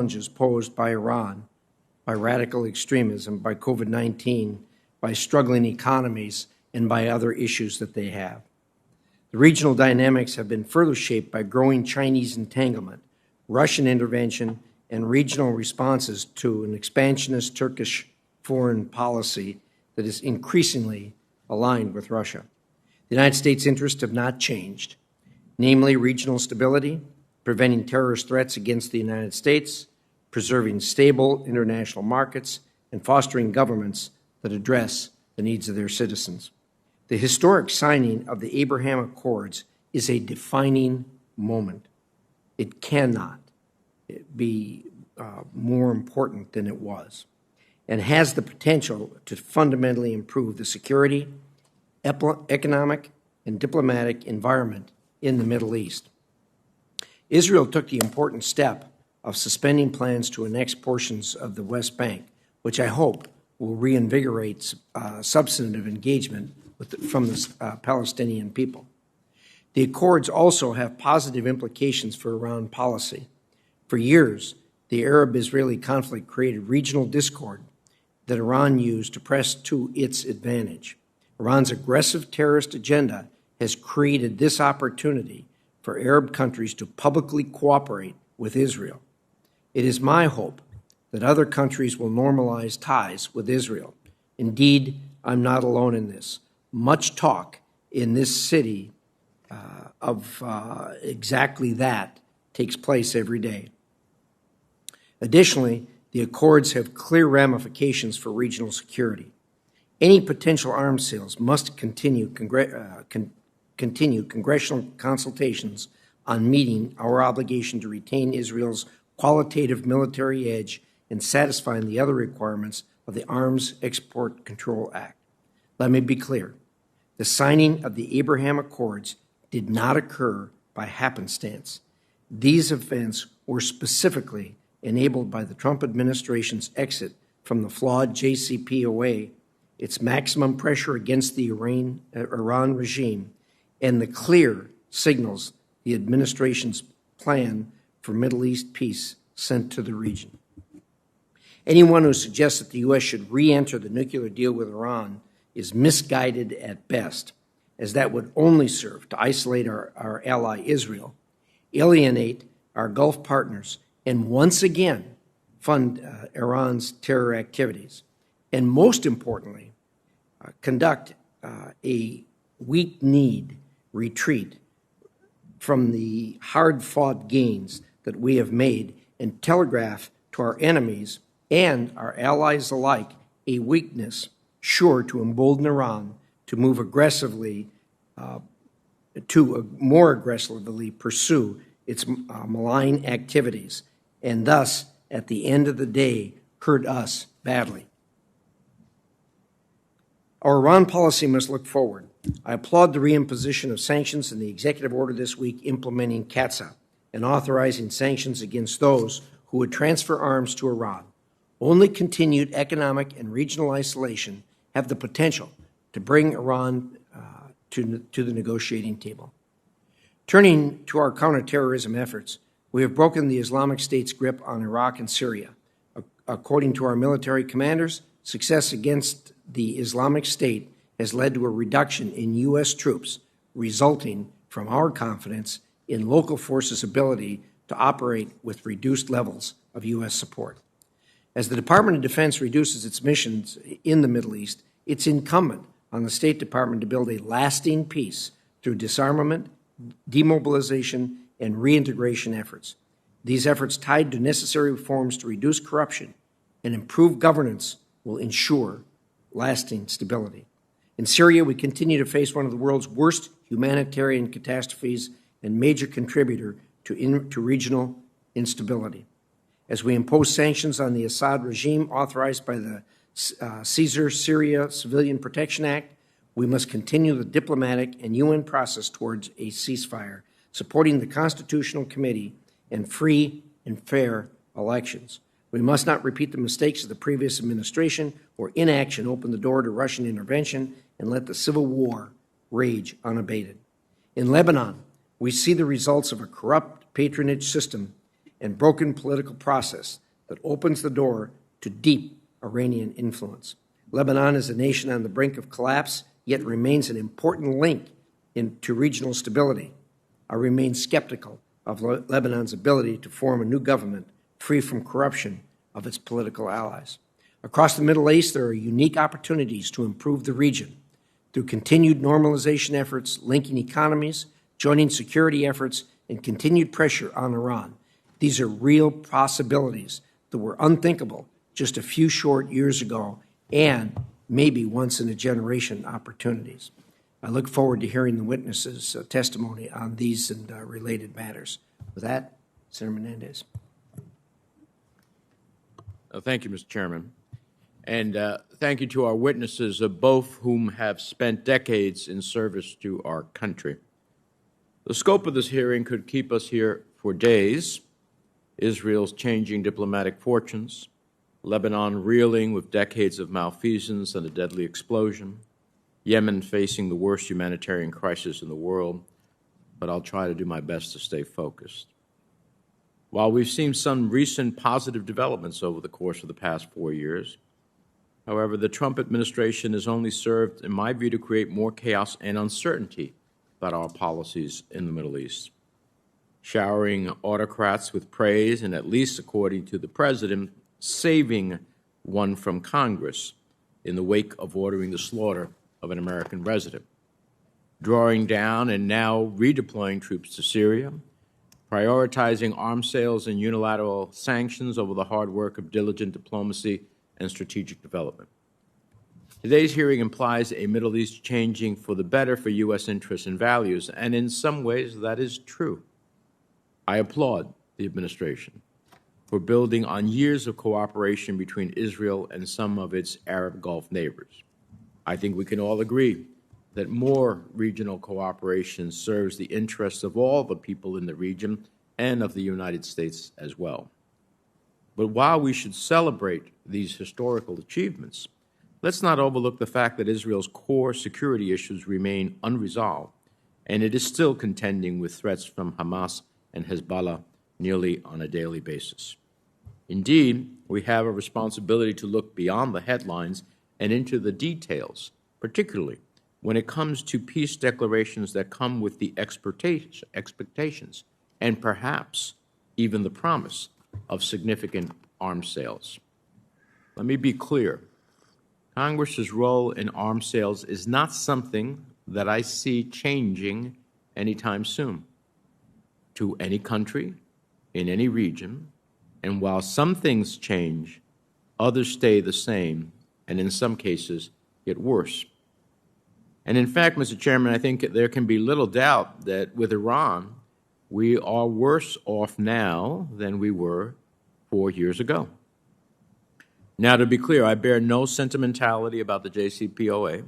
challenges posed by Iran, by radical extremism, by COVID-19, by struggling economies, and by other issues that they have. The regional dynamics have been further shaped by growing Chinese entanglement, Russian intervention, and regional responses to an expansionist Turkish foreign policy that is increasingly aligned with Russia. The United States' interests have not changed, namely regional stability, preventing terrorist threats against the United States, preserving stable international markets, and fostering governments that address the needs of their citizens. The historic signing of the Abraham Accords is a defining moment. It cannot be more important than it was, and has the potential to fundamentally improve the security, economic, and diplomatic environment in the Middle East. Israel took the important step of suspending plans to annex portions of the West Bank, which I hope will reinvigorate substantive engagement from the Palestinian people. The accords also have positive implications for Iran policy. For years, the Arab-Israeli conflict created regional discord that Iran used to press to its advantage. Iran's aggressive terrorist agenda has created this opportunity for Arab countries to publicly cooperate with Israel. It is my hope that other countries will normalize ties with Israel. Indeed, I'm not alone in this. Much talk in this city of exactly that takes place every day. Additionally, the accords have clear ramifications for regional security. Any potential arms sales must continue congressional consultations on meeting our obligation to retain Israel's qualitative military edge and satisfying the other requirements of the Arms Export Control Act. Let me be clear. The signing of the Abraham Accords did not occur by happenstance. These events were specifically enabled by the Trump administration's exit from the flawed JCPOA, its maximum pressure against the Iran regime, and the clear signals the administration's plan for Middle East peace sent to the region. Anyone who suggests that the U.S. should re-enter the nuclear deal with Iran is misguided at best, as that would only serve to isolate our ally Israel, alienate our Gulf partners, and once again fund Iran's terror activities, and most importantly, conduct a weak-kneed retreat from the hard-fought gains that we have made and telegraph to our enemies and our allies alike a weakness sure to embolden Iran to move aggressively, more aggressively pursue its malign activities, and thus, at the end of the day, hurt us badly. Our Iran policy must look forward. I applaud the reimposition of sanctions and the executive order this week implementing CAATSA and authorizing sanctions against those who would transfer arms to Iran. Only continued economic and regional isolation have the potential to bring Iran to the negotiating table. Turning to our counterterrorism efforts, we have broken the Islamic State's grip on Iraq and Syria. According to our military commanders, success against the Islamic State has led to a reduction in U.S. troops, resulting from our confidence in local forces' ability to operate with reduced levels of U.S. support. As the Department of Defense reduces its missions in the Middle East, it's incumbent on the State Department to build a lasting peace through disarmament, demobilization, and reintegration efforts. These efforts, tied to necessary reforms to reduce corruption and improve governance, will ensure lasting stability. In Syria, we continue to face one of the world's worst humanitarian catastrophes and major contributor to regional instability. As we impose sanctions on the Assad regime authorized by the Caesar Syria Civilian Protection Act, we must continue the diplomatic and UN process towards a ceasefire, supporting the Constitutional Committee and free and fair elections. We must not repeat the mistakes of the previous administration, or inaction open the door to Russian intervention and let the civil war rage unabated. In Lebanon, we see the results of a corrupt patronage system and broken political process that opens the door to deep Iranian influence. Lebanon is a nation on the brink of collapse, yet remains an important link to regional stability. I remain skeptical of Lebanon's ability to form a new government free from corruption of its political allies. Across the Middle East, there are unique opportunities to improve the region through continued normalization efforts, linking economies, joining security efforts, and continued pressure on Iran. These are real possibilities that were unthinkable just a few short years ago and maybe once-in-a-generation opportunities. I look forward to hearing the witnesses' testimony on these and related matters. With that, Senator Menendez. Thank you, Mr. Chairman. And thank you to our witnesses, both whom have spent decades in service to our country. The scope of this hearing could keep us here for days. Israel's changing diplomatic fortunes, Lebanon reeling with decades of malfeasance and a deadly explosion, Yemen facing the worst humanitarian crisis in the world, but I'll try to do my best to stay focused. While we've seen some recent positive developments over the course of the past 4 years, however, the Trump administration has only served, in my view, to create more chaos and uncertainty about our policies in the Middle East, showering autocrats with praise and, at least according to the president, saving one from Congress in the wake of ordering the slaughter of an American resident, drawing down and now redeploying troops to Syria, prioritizing arms sales and unilateral sanctions over the hard work of diligent diplomacy and strategic development. Today's hearing implies a Middle East changing for the better for U.S. interests and values, and in some ways that is true. I applaud the administration for building on years of cooperation between Israel and some of its Arab Gulf neighbors. I think we can all agree that more regional cooperation serves the interests of all the people in the region and of the United States as well. But while we should celebrate these historical achievements, let's not overlook the fact that Israel's core security issues remain unresolved, and it is still contending with threats from Hamas and Hezbollah nearly on a daily basis. Indeed, we have a responsibility to look beyond the headlines and into the details, particularly when it comes to peace declarations that come with the expectations and perhaps even the promise of significant arms sales. Let me be clear. Congress's role in arms sales is not something that I see changing anytime soon to any country, in any region, and while some things change, others stay the same, and in some cases get worse. And in fact, Mr. Chairman, I think there can be little doubt that with Iran, we are worse off now than we were 4 years ago. Now, to be clear, I bear no sentimentality about the JCPOA,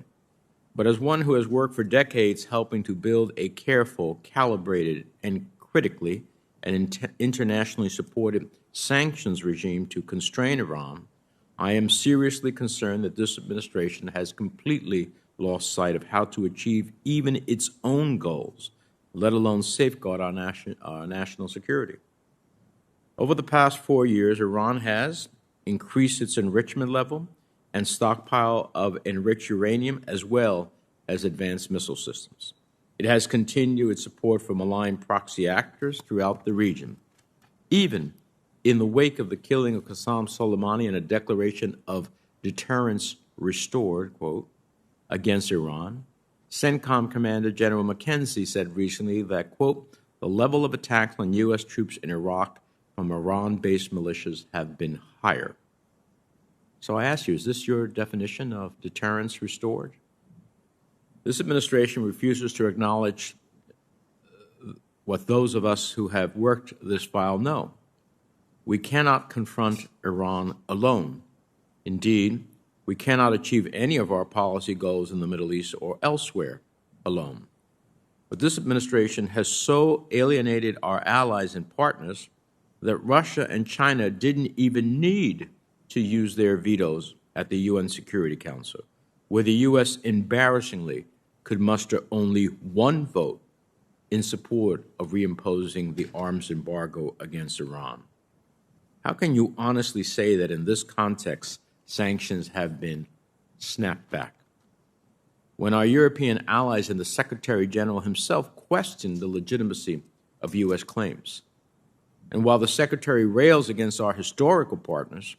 but as one who has worked for decades helping to build a careful, calibrated, and critically and internationally supported sanctions regime to constrain Iran, I am seriously concerned that this administration has completely lost sight of how to achieve even its own goals, let alone safeguard our national security. Over the past 4 years, Iran has increased its enrichment level and stockpile of enriched uranium as well as advanced missile systems. It has continued its support for malign proxy actors throughout the region, even in the wake of the killing of Qasem Soleimani and a declaration of deterrence restored, quote, against Iran. CENTCOM Commander General McKenzie said recently that, quote, the level of attacks on U.S. troops in Iraq from Iran-based militias have been higher. So I ask you, is this your definition of deterrence restored? This administration refuses to acknowledge what those of us who have worked this file know. We cannot confront Iran alone. Indeed, we cannot achieve any of our policy goals in the Middle East or elsewhere alone. But this administration has so alienated our allies and partners that Russia and China didn't even need to use their vetoes at the UN Security Council, where the U.S. embarrassingly could muster only one vote in support of reimposing the arms embargo against Iran. How can you honestly say that in this context, sanctions have been snapped back? When our European allies and the Secretary General himself questioned the legitimacy of U.S. claims. And while the Secretary rails against our historical partners,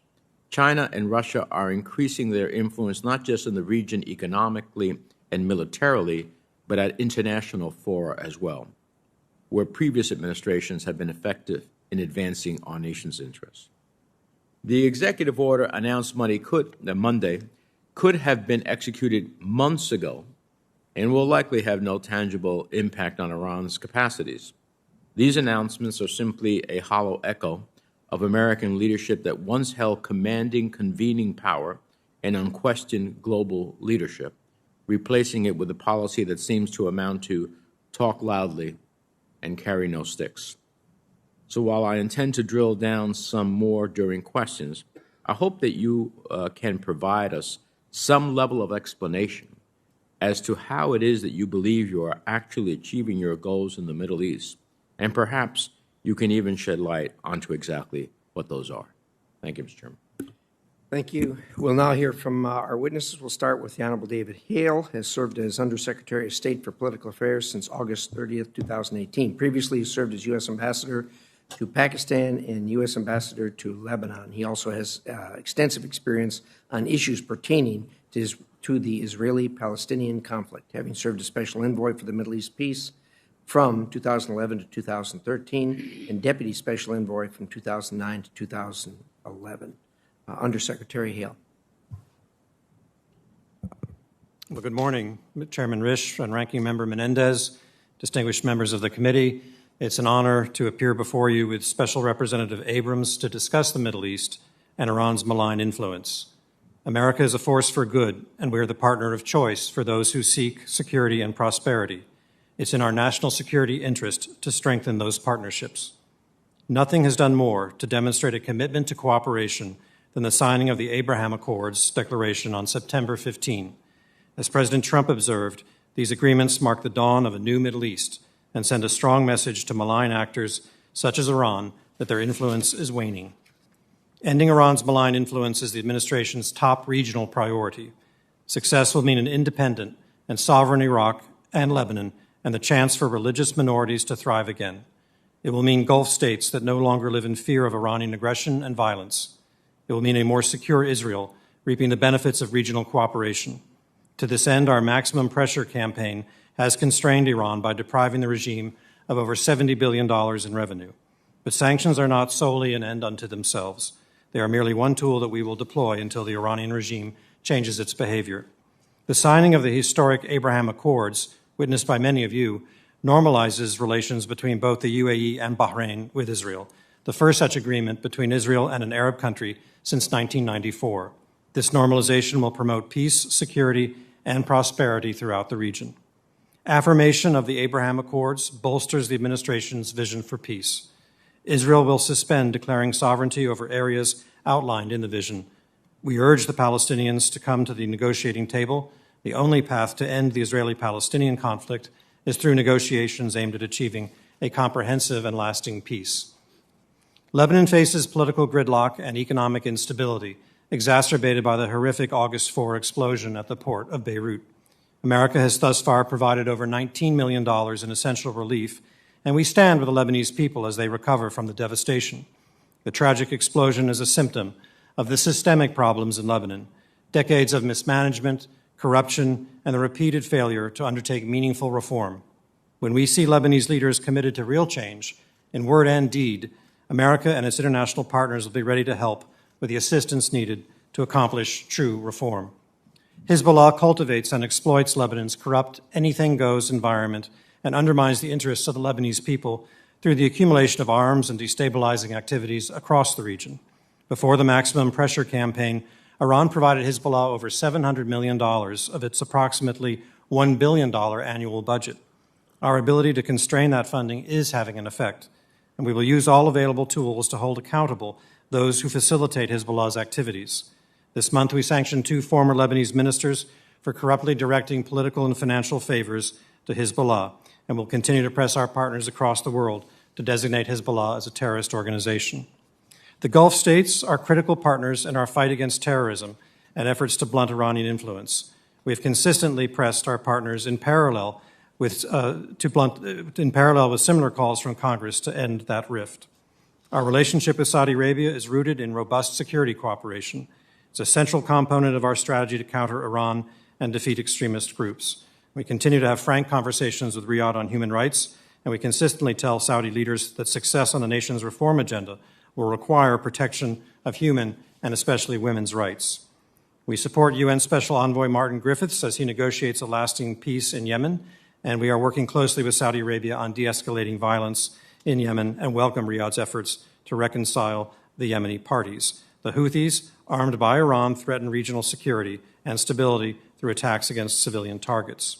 China and Russia are increasing their influence not just in the region economically and militarily, but at international fora as well, where previous administrations have been effective in advancing our nation's interests. The executive order announced Monday could have been executed months ago and will likely have no tangible impact on Iran's capacities. These announcements are simply a hollow echo of American leadership that once held commanding, convening power and unquestioned global leadership, replacing it with a policy that seems to amount to talk loudly and carry no sticks. So while I intend to drill down some more during questions, I hope that you can provide us some level of explanation as to how it is that you believe you are actually achieving your goals in the Middle East, and perhaps you can even shed light onto exactly what those are. Thank you, Mr. Chairman. Thank you. We'll now hear from our witnesses. We'll start with the Honorable David Hale, has served as Undersecretary of State for Political Affairs since August 30th, 2018. Previously, he served as U.S. Ambassador to Pakistan and U.S. Ambassador to Lebanon. He also has extensive experience on issues pertaining to the Israeli-Palestinian conflict, having served as Special Envoy for the Middle East Peace from 2011 to 2013 and Deputy Special Envoy from 2009 to 2011. Undersecretary Hale. Well, good morning, Chairman Risch and Ranking Member Menendez, distinguished members of the committee. It's an honor to appear before you with Special Representative Abrams to discuss the Middle East and Iran's malign influence. America is a force for good, and we are the partner of choice for those who seek security and prosperity. It's in our national security interest to strengthen those partnerships. Nothing has done more to demonstrate a commitment to cooperation than the signing of the Abraham Accords declaration on September 15. As President Trump observed, these agreements mark the dawn of a new Middle East and send a strong message to malign actors such as Iran that their influence is waning. Ending Iran's malign influence is the administration's top regional priority. Success will mean an independent and sovereign Iraq and Lebanon and the chance for religious minorities to thrive again. It will mean Gulf states that no longer live in fear of Iranian aggression and violence. It will mean a more secure Israel, reaping the benefits of regional cooperation. To this end, our maximum pressure campaign has constrained Iran by depriving the regime of over $70 billion in revenue. But sanctions are not solely an end unto themselves. They are merely one tool that we will deploy until the Iranian regime changes its behavior. The signing of the historic Abraham Accords, witnessed by many of you, normalizes relations between both the UAE and Bahrain with Israel, the first such agreement between Israel and an Arab country since 1994. This normalization will promote peace, security, and prosperity throughout the region. Affirmation of the Abraham Accords bolsters the administration's vision for peace. Israel will suspend declaring sovereignty over areas outlined in the vision. We urge the Palestinians to come to the negotiating table. The only path to end the Israeli-Palestinian conflict is through negotiations aimed at achieving a comprehensive and lasting peace. Lebanon faces political gridlock and economic instability, exacerbated by the horrific August 4 explosion at the port of Beirut. America has thus far provided over $19 million in essential relief, and we stand with the Lebanese people as they recover from the devastation. The tragic explosion is a symptom of the systemic problems in Lebanon, decades of mismanagement, corruption, and the repeated failure to undertake meaningful reform. When we see Lebanese leaders committed to real change, in word and deed, America and its international partners will be ready to help with the assistance needed to accomplish true reform. Hezbollah cultivates and exploits Lebanon's corrupt, anything-goes environment and undermines the interests of the Lebanese people through the accumulation of arms and destabilizing activities across the region. Before the maximum pressure campaign, Iran provided Hezbollah over $700 million of its approximately $1 billion annual budget. Our ability to constrain that funding is having an effect, and we will use all available tools to hold accountable those who facilitate Hezbollah's activities. This month, we sanctioned 2 former Lebanese ministers for corruptly directing political and financial favors to Hezbollah, and will continue to press our partners across the world to designate Hezbollah as a terrorist organization. The Gulf states are critical partners in our fight against terrorism and efforts to blunt Iranian influence. We have consistently pressed our partners in parallel with similar calls from Congress to end that rift. Our relationship with Saudi Arabia is rooted in robust security cooperation. It's a central component of our strategy to counter Iran and defeat extremist groups. We continue to have frank conversations with Riyadh on human rights, and we consistently tell Saudi leaders that success on the nation's reform agenda will require protection of human and especially women's rights. We support UN Special Envoy Martin Griffiths as he negotiates a lasting peace in Yemen, and we are working closely with Saudi Arabia on de-escalating violence in Yemen and welcome Riyadh's efforts to reconcile the Yemeni parties. The Houthis, armed by Iran, threaten regional security and stability through attacks against civilian targets.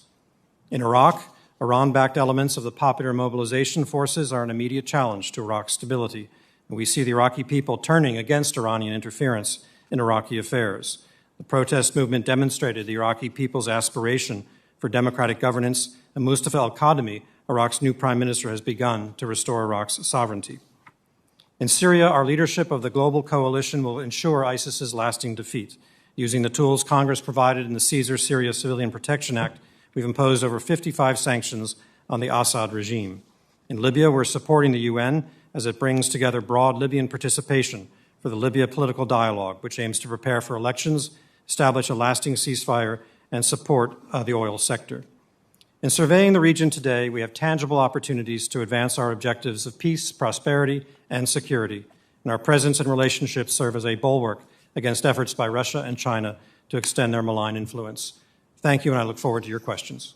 In Iraq, Iran-backed elements of the Popular Mobilization Forces are an immediate challenge to Iraq's stability, and we see the Iraqi people turning against Iranian interference in Iraqi affairs. The protest movement demonstrated the Iraqi people's aspiration for democratic governance, and Mustafa al-Kadhimi, Iraq's new prime minister, has begun to restore Iraq's sovereignty. In Syria, our leadership of the global coalition will ensure ISIS's lasting defeat. Using the tools Congress provided in the Caesar Syria Civilian Protection Act, we've imposed over 55 sanctions on the Assad regime. In Libya, we're supporting the UN as it brings together broad Libyan participation for the Libya political dialogue, which aims to prepare for elections, establish a lasting ceasefire, and support the oil sector. In surveying the region today, we have tangible opportunities to advance our objectives of peace, prosperity, and security, and our presence and relationships serve as a bulwark against efforts by Russia and China to extend their malign influence. Thank you, and I look forward to your questions.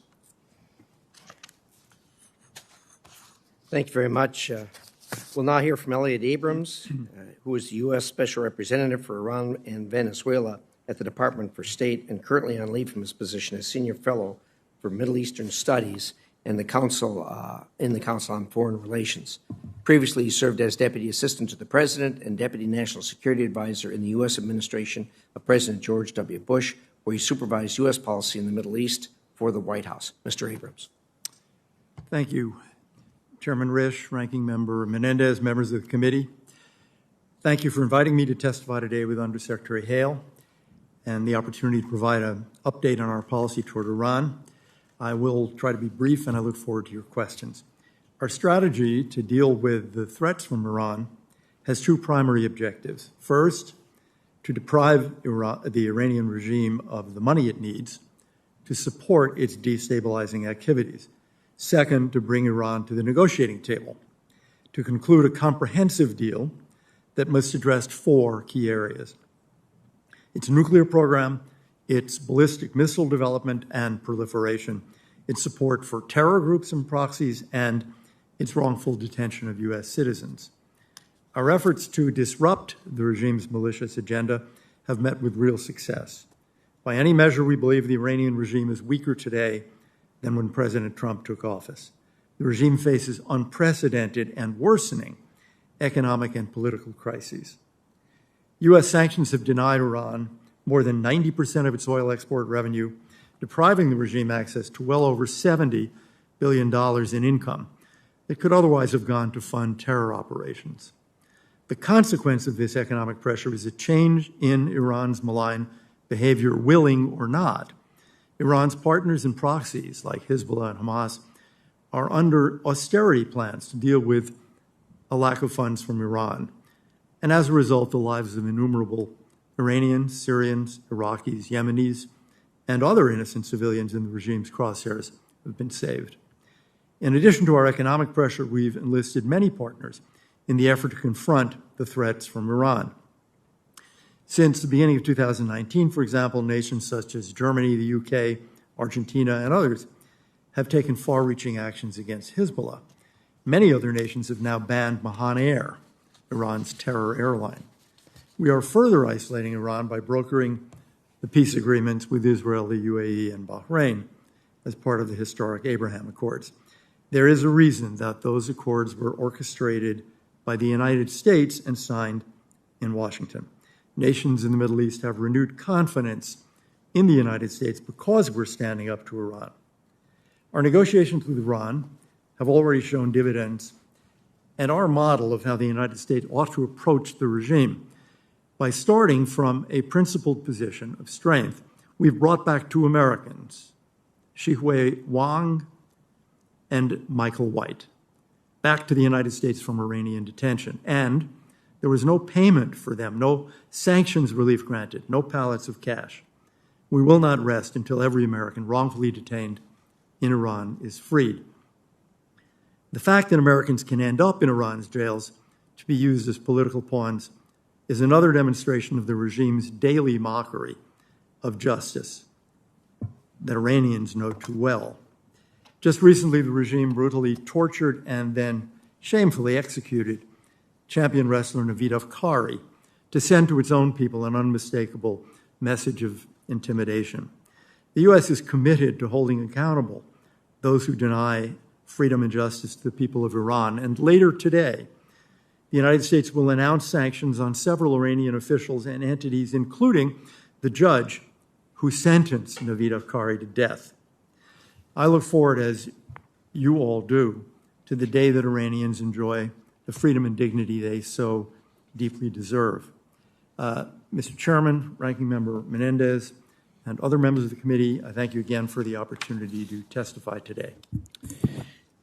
Thank you very much. We'll now hear from Elliot Abrams, who is the U.S. Special Representative for Iran and Venezuela at the Department for State and currently on leave from his position as Senior Fellow for Middle Eastern Studies and the Council on Foreign Relations. Previously, he served as Deputy Assistant to the President and Deputy National Security Advisor in the U.S. administration of President George W. Bush, where he supervised U.S. policy in the Middle East for the White House. Mr. Abrams. Thank you, Chairman Risch, Ranking Member Menendez, members of the committee. Thank you for inviting me to testify today with Undersecretary Hale and the opportunity to provide an update on our policy toward Iran. I will try to be brief, and I look forward to your questions. Our strategy to deal with the threats from Iran has two primary objectives. First, to deprive the Iranian regime of the money it needs to support its destabilizing activities. Second, to bring Iran to the negotiating table, to conclude a comprehensive deal that must address four key areas: its nuclear program, its ballistic missile development and proliferation, its support for terror groups and proxies, and its wrongful detention of U.S. citizens. Our efforts to disrupt the regime's malicious agenda have met with real success. By any measure, we believe the Iranian regime is weaker today than when President Trump took office. The regime faces unprecedented and worsening economic and political crises. U.S. sanctions have denied Iran more than 90% of its oil export revenue, depriving the regime access to well over $70 billion in income that could otherwise have gone to fund terror operations. The consequence of this economic pressure is a change in Iran's malign behavior, willing or not. Iran's partners and proxies, like Hezbollah and Hamas, are under austerity plans to deal with a lack of funds from Iran. And as a result, the lives of innumerable Iranians, Syrians, Iraqis, Yemenis, and other innocent civilians in the regime's crosshairs have been saved. In addition to our economic pressure, we've enlisted many partners in the effort to confront the threats from Iran. Since the beginning of 2019, for example, nations such as Germany, the UK, Argentina, and others have taken far-reaching actions against Hezbollah. Many other nations have now banned Mahan Air, Iran's terror airline. We are further isolating Iran by brokering the peace agreements with Israel, the UAE, and Bahrain as part of the historic Abraham Accords. There is a reason that those accords were orchestrated by the United States and signed in Washington. Nations in the Middle East have renewed confidence in the United States because we're standing up to Iran. Our negotiations with Iran have already shown dividends, and our model of how the United States ought to approach the regime by starting from a principled position of strength. We've brought back 2 Americans, Shihui Wang and Michael White, back to the United States from Iranian detention. And there was no payment for them, no sanctions relief granted, no pallets of cash. We will not rest until every American wrongfully detained in Iran is freed. The fact that Americans can end up in Iran's jails to be used as political pawns is another demonstration of the regime's daily mockery of justice that Iranians know too well. Just recently, the regime brutally tortured and then shamefully executed champion wrestler Naveed Afkari to send to its own people an unmistakable message of intimidation. The U.S. is committed to holding accountable those who deny freedom and justice to the people of Iran. And later today, the United States will announce sanctions on several Iranian officials and entities, including the judge who sentenced Naveed Afkari to death. I look forward, as you all do, to the day that Iranians enjoy the freedom and dignity they so deeply deserve. Mr. Chairman, Ranking Member Menendez, and other members of the committee, I thank you again for the opportunity to testify today.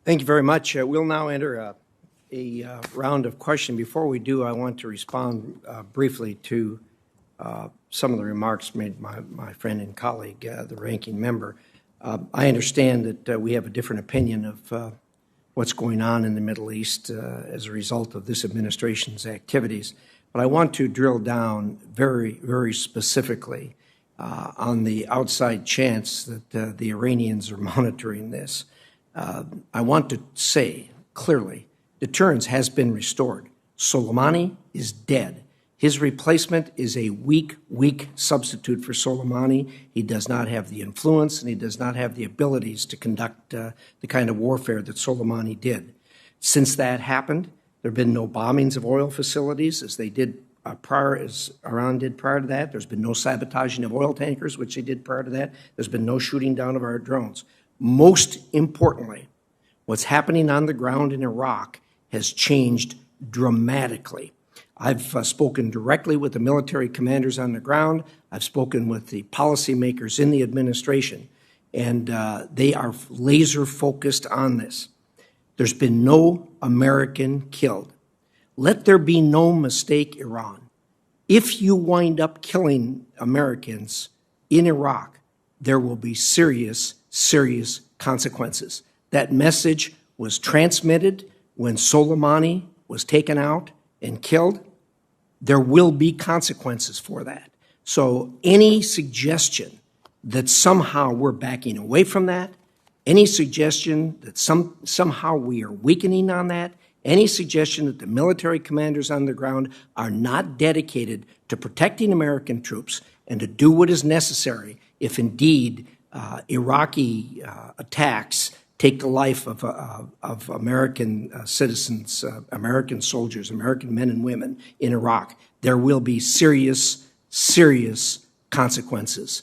Thank you very much. We'll now enter a round of questions. Before we do, I want to respond briefly to some of the remarks made by my friend and colleague, the ranking member. I understand that we have a different opinion of what's going on in the Middle East as a result of this administration's activities, but I want to drill down very, very specifically on the outside chance that the Iranians are monitoring this. I want to say clearly, deterrence has been restored. Soleimani is dead. His replacement is a weak substitute for Soleimani. He does not have the influence and he does not have the abilities to conduct the kind of warfare that Soleimani did. Since that happened, there have been no bombings of oil facilities as they did as Iran did prior to that. There's been no sabotaging of oil tankers, which they did prior to that. There's been no shooting down of our drones. Most importantly, what's happening on the ground in Iraq has changed dramatically. I've spoken directly with the military commanders on the ground. I've spoken with the policymakers in the administration, and they are laser focused on this. There's been no American killed. Let there be no mistake, Iran. If you wind up killing Americans in Iraq, there will be serious consequences. That message was transmitted when Soleimani was taken out and killed. There will be consequences for that. So any suggestion that somehow we're backing away from that, any suggestion that somehow we are weakening on that, any suggestion that the military commanders on the ground are not dedicated to protecting American troops and to do what is necessary if indeed Iraqi attacks take the life of American citizens, American soldiers, American men and women in Iraq, there will be serious consequences.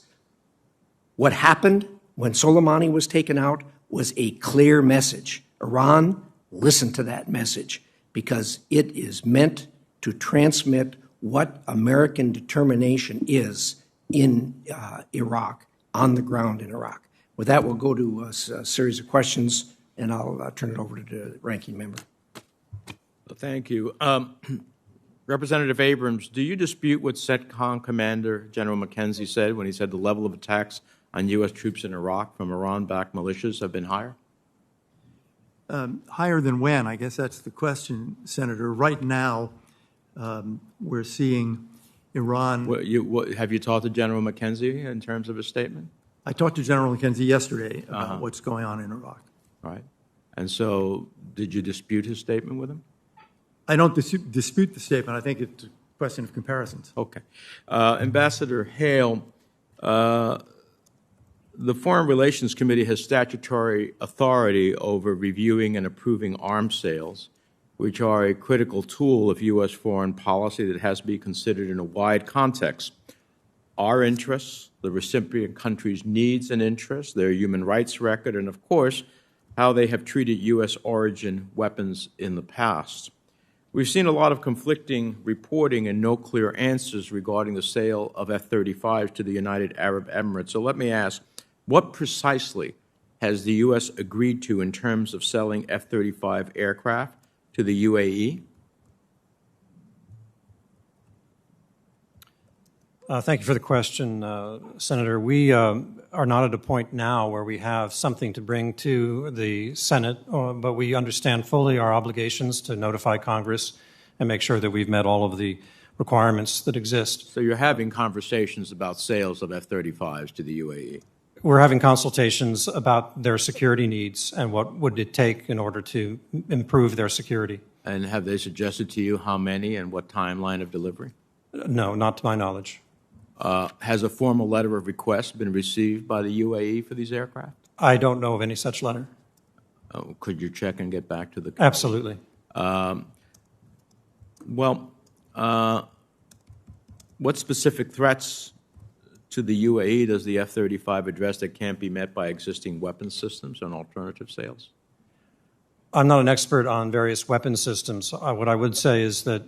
What happened when Soleimani was taken out was a clear message. Iran, listen to that message, because it is meant to transmit what American determination is in Iraq, on the ground in Iraq. With that, we'll go to a series of questions, and I'll turn it over to the ranking member. Thank you. Representative Abrams, do you dispute what CENTCOM Commander General McKenzie said when he said the level of attacks on U.S. troops in Iraq from Iran-backed militias have been higher? Higher than when? I guess that's the question, Senator. Right now, we're seeing Iran. Have you talked to General McKenzie in terms of his statement? I talked to General McKenzie yesterday about what's going on in Iraq. Right. And so did you dispute his statement with him? I don't dispute the statement. I think it's a question of comparisons. Okay. Ambassador Hale, the Foreign Relations Committee has statutory authority over reviewing and approving arms sales, which are a critical tool of U.S. foreign policy that has to be considered in a wide context. our interests, the recipient country's needs and interests, their human rights record, and of course, how they have treated U.S. origin weapons in the past. We've seen a lot of conflicting reporting and no clear answers regarding the sale of F-35s to the United Arab Emirates. So let me ask, what precisely has the U.S. agreed to in terms of selling F-35 aircraft to the UAE? Thank you for the question, Senator. We are not at a point now where we have something to bring to the Senate, but we understand fully our obligations to notify Congress and make sure that we've met all of the requirements that exist. So you're having conversations about sales of F-35s to the UAE? We're having consultations about their security needs and what would it take in order to improve their security. And have they suggested to you how many and what timeline of delivery? No, not to my knowledge. Has a formal letter of request been received by the UAE for these aircraft? I don't know of any such letter. Could you check and get back to the committee? Absolutely. What specific threats to the UAE does the F-35 address that can't be met by existing weapons systems and alternative sales? I'm not an expert on various weapon systems. What I would say is that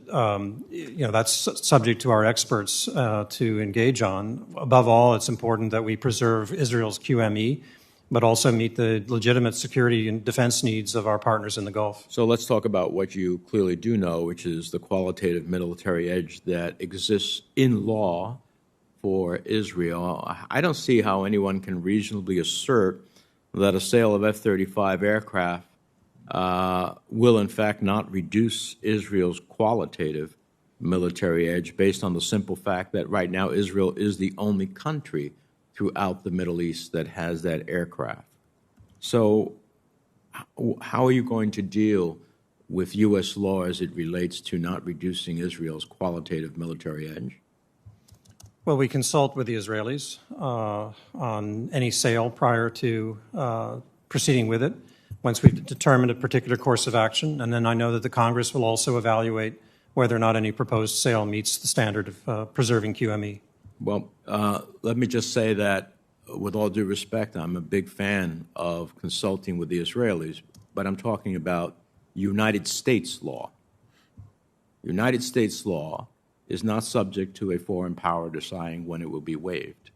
that's subject to our experts to engage on. Above all, it's important that we preserve Israel's QME, but also meet the legitimate security and defense needs of our partners in the Gulf. So let's talk about what you clearly do know, which is the qualitative military edge that exists in law for Israel. I don't see how anyone can reasonably assert that a sale of F-35 aircraft will in fact not reduce Israel's qualitative military edge based on the simple fact that right now Israel is the only country throughout the Middle East that has that aircraft. So how are you going to deal with U.S. law as it relates to not reducing Israel's qualitative military edge? Well, we consult with the Israelis on any sale prior to proceeding with it, once we've determined a particular course of action. And then I know that the Congress will also evaluate whether or not any proposed sale meets the standard of preserving QME. Well, let me just say that, with all due respect, I'm a big fan of consulting with the Israelis, but I'm talking about United States law. United States law is not subject to a foreign power deciding when it will be waived.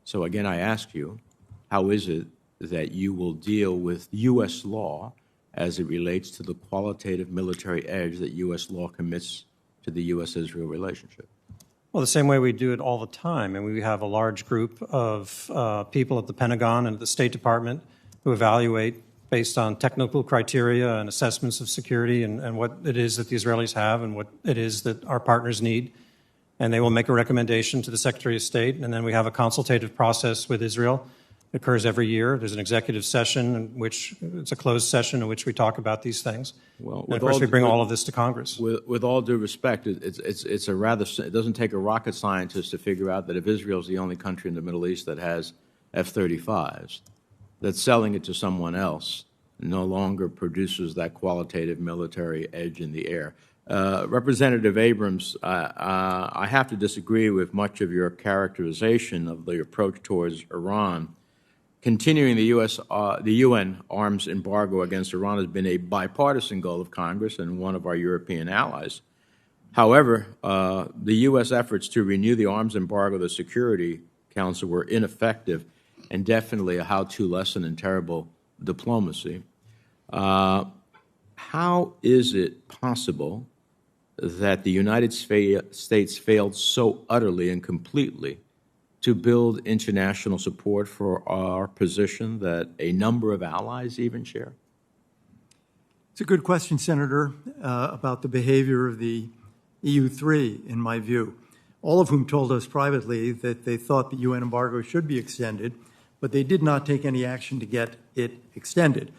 So again, I ask you, how is it that you will deal with U.S. law as it relates to the qualitative military edge that U.S. law commits to the U.S.-Israel relationship? Well, the same way we do it all the time. And we have a large group of people at the Pentagon and at the State Department who evaluate based on technical criteria and assessments of security and what it is that the Israelis have and what it is that our partners need. And they will make a recommendation to the Secretary of State, and then we have a consultative process with Israel. It occurs every year. There's an executive session in which it's a closed session in which we talk about these things. Well, and of course, we bring all of this to Congress. With all due respect, it's a rather, it doesn't take a rocket scientist to figure out that if Israel is the only country in the Middle East that has F-35s, that selling it to someone else no longer produces that qualitative military edge in the air. Representative Abrams, I have to disagree with much of your characterization of the approach towards Iran. Continuing the UN arms embargo against Iran has been a bipartisan goal of Congress and one of our European allies. However, the U.S. efforts to renew the arms embargo of the Security Council were ineffective and definitely a how-to lesson in terrible diplomacy. How is it possible that the United States failed so utterly and completely to build international support for our position that a number of allies even share? It's a good question, Senator, about the behavior of the EU3, in my view, all of whom told us privately that they thought the UN embargo should be extended, but they did not take any action to get it extended.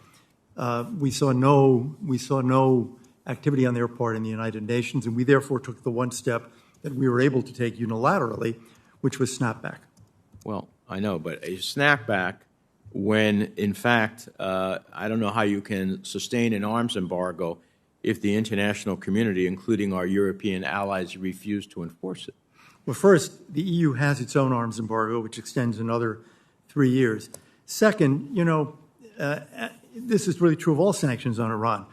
We saw no activity on their part in the United Nations, and we therefore took the one step that we were able to take unilaterally, which was snapback. Well, I know, but a snapback when, in fact, I don't know how you can sustain an arms embargo if the international community, including our European allies, refuse to enforce it. Well, first, the EU has its own arms embargo, which extends another 3 years. Second, this is really true of all sanctions on Iran.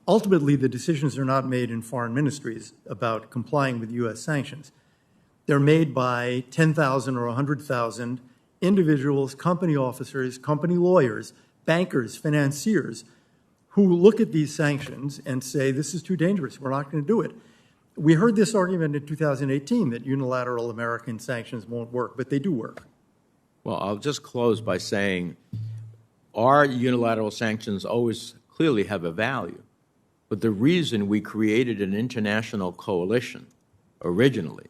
Ultimately, the decisions are not made in foreign ministries about complying with U.S. sanctions. They're made by 10,000 or 100,000 individuals, company officers, company lawyers, bankers, financiers, who look at these sanctions and say, this is too dangerous, we're not going to do it. We heard this argument in 2018 that unilateral American sanctions won't work, but they do work. Well, I'll just close by saying our unilateral sanctions always clearly have a value. But the reason we created an international coalition originally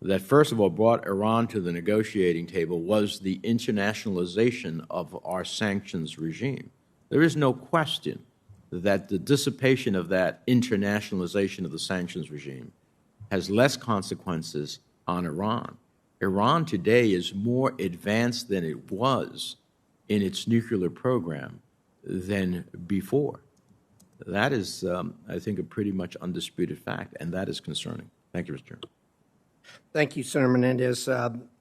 that first of all brought Iran to the negotiating table was the internationalization of our sanctions regime. There is no question that the dissipation of that internationalization of the sanctions regime has less consequences on Iran. Iran today is more advanced than it was in its nuclear program than before. That is, I think, a pretty much undisputed fact, and that is concerning. Thank you, Mr. Chairman. Thank you, Senator Menendez.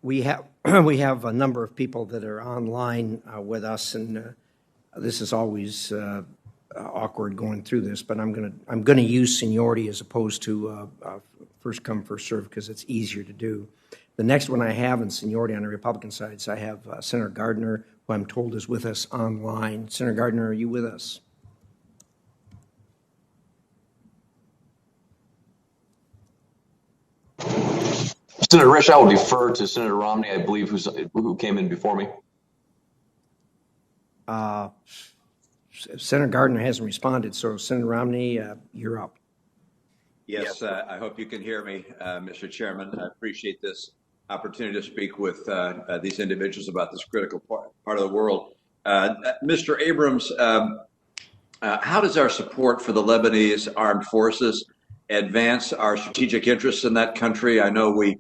We have a number of people that are online with us, and this is always awkward going through this. But I'm going to use seniority as opposed to first come first serve because it's easier to do. The next one I have in seniority on the Republican side is I have Senator Gardner, who I'm told is with us online. Senator Gardner, are you with us? Senator Risch, I will defer to Senator Romney, I believe, who came in before me. Senator Gardner hasn't responded, so Senator Romney, you're up. Yes, I hope you can hear me, Mr. Chairman. I appreciate this opportunity to speak with these individuals about this critical part of the world. Mr. Abrams, how does our support for the Lebanese armed forces advance our strategic interests in that country? I know we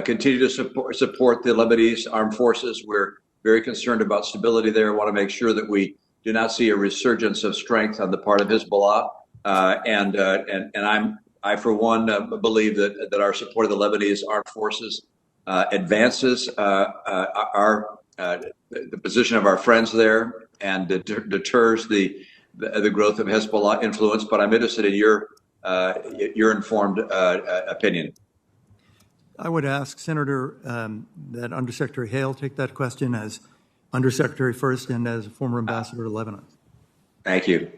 continue to support the Lebanese armed forces. We're very concerned about stability there. Want to make sure that we do not see a resurgence of strength on the part of Hezbollah. I for one believe that our support of the Lebanese armed forces advances the position of our friends there and deters the growth of Hezbollah influence. But I'm interested in your informed opinion. I would ask Senator that Undersecretary Hale take that question as Undersecretary first and as a former ambassador to Lebanon. Thank you.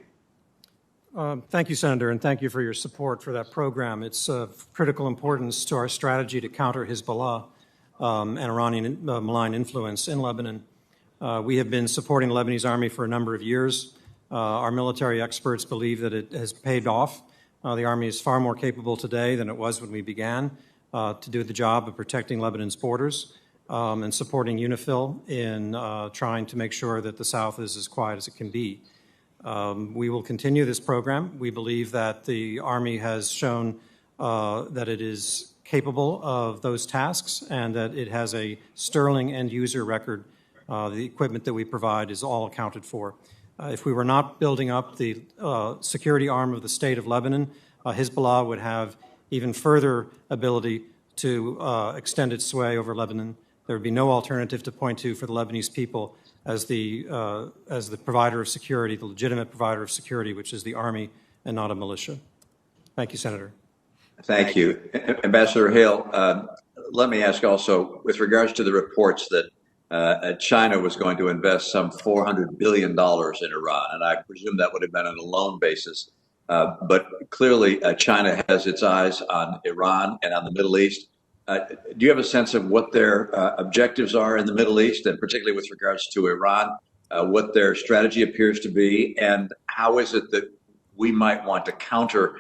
Thank you, Senator, and thank you for your support for that program. It's of critical importance to our strategy to counter Hezbollah and Iranian malign influence in Lebanon. We have been supporting the Lebanese army for a number of years. Our military experts believe that it has paid off. The army is far more capable today than it was when we began to do the job of protecting Lebanon's borders and supporting UNIFIL in trying to make sure that the South is as quiet as it can be. We will continue this program. We believe that the Army has shown that it is capable of those tasks and that it has a sterling end-user record. The equipment that we provide is all accounted for. If we were not building up the security arm of the state of Lebanon, Hezbollah would have even further ability to extend its sway over Lebanon. There would be no alternative to point to for the Lebanese people as the provider of security, the legitimate provider of security, which is the army and not a militia. Thank you, Senator. Thank you. Ambassador Hale, let me ask also, with regards to the reports that China was going to invest some $400 billion in Iran, and I presume that would have been on a loan basis. But clearly, China has its eyes on Iran and on the Middle East. Do you have a sense of what their objectives are in the Middle East, and particularly with regards to Iran, what their strategy appears to be, and how is it that we might want to counter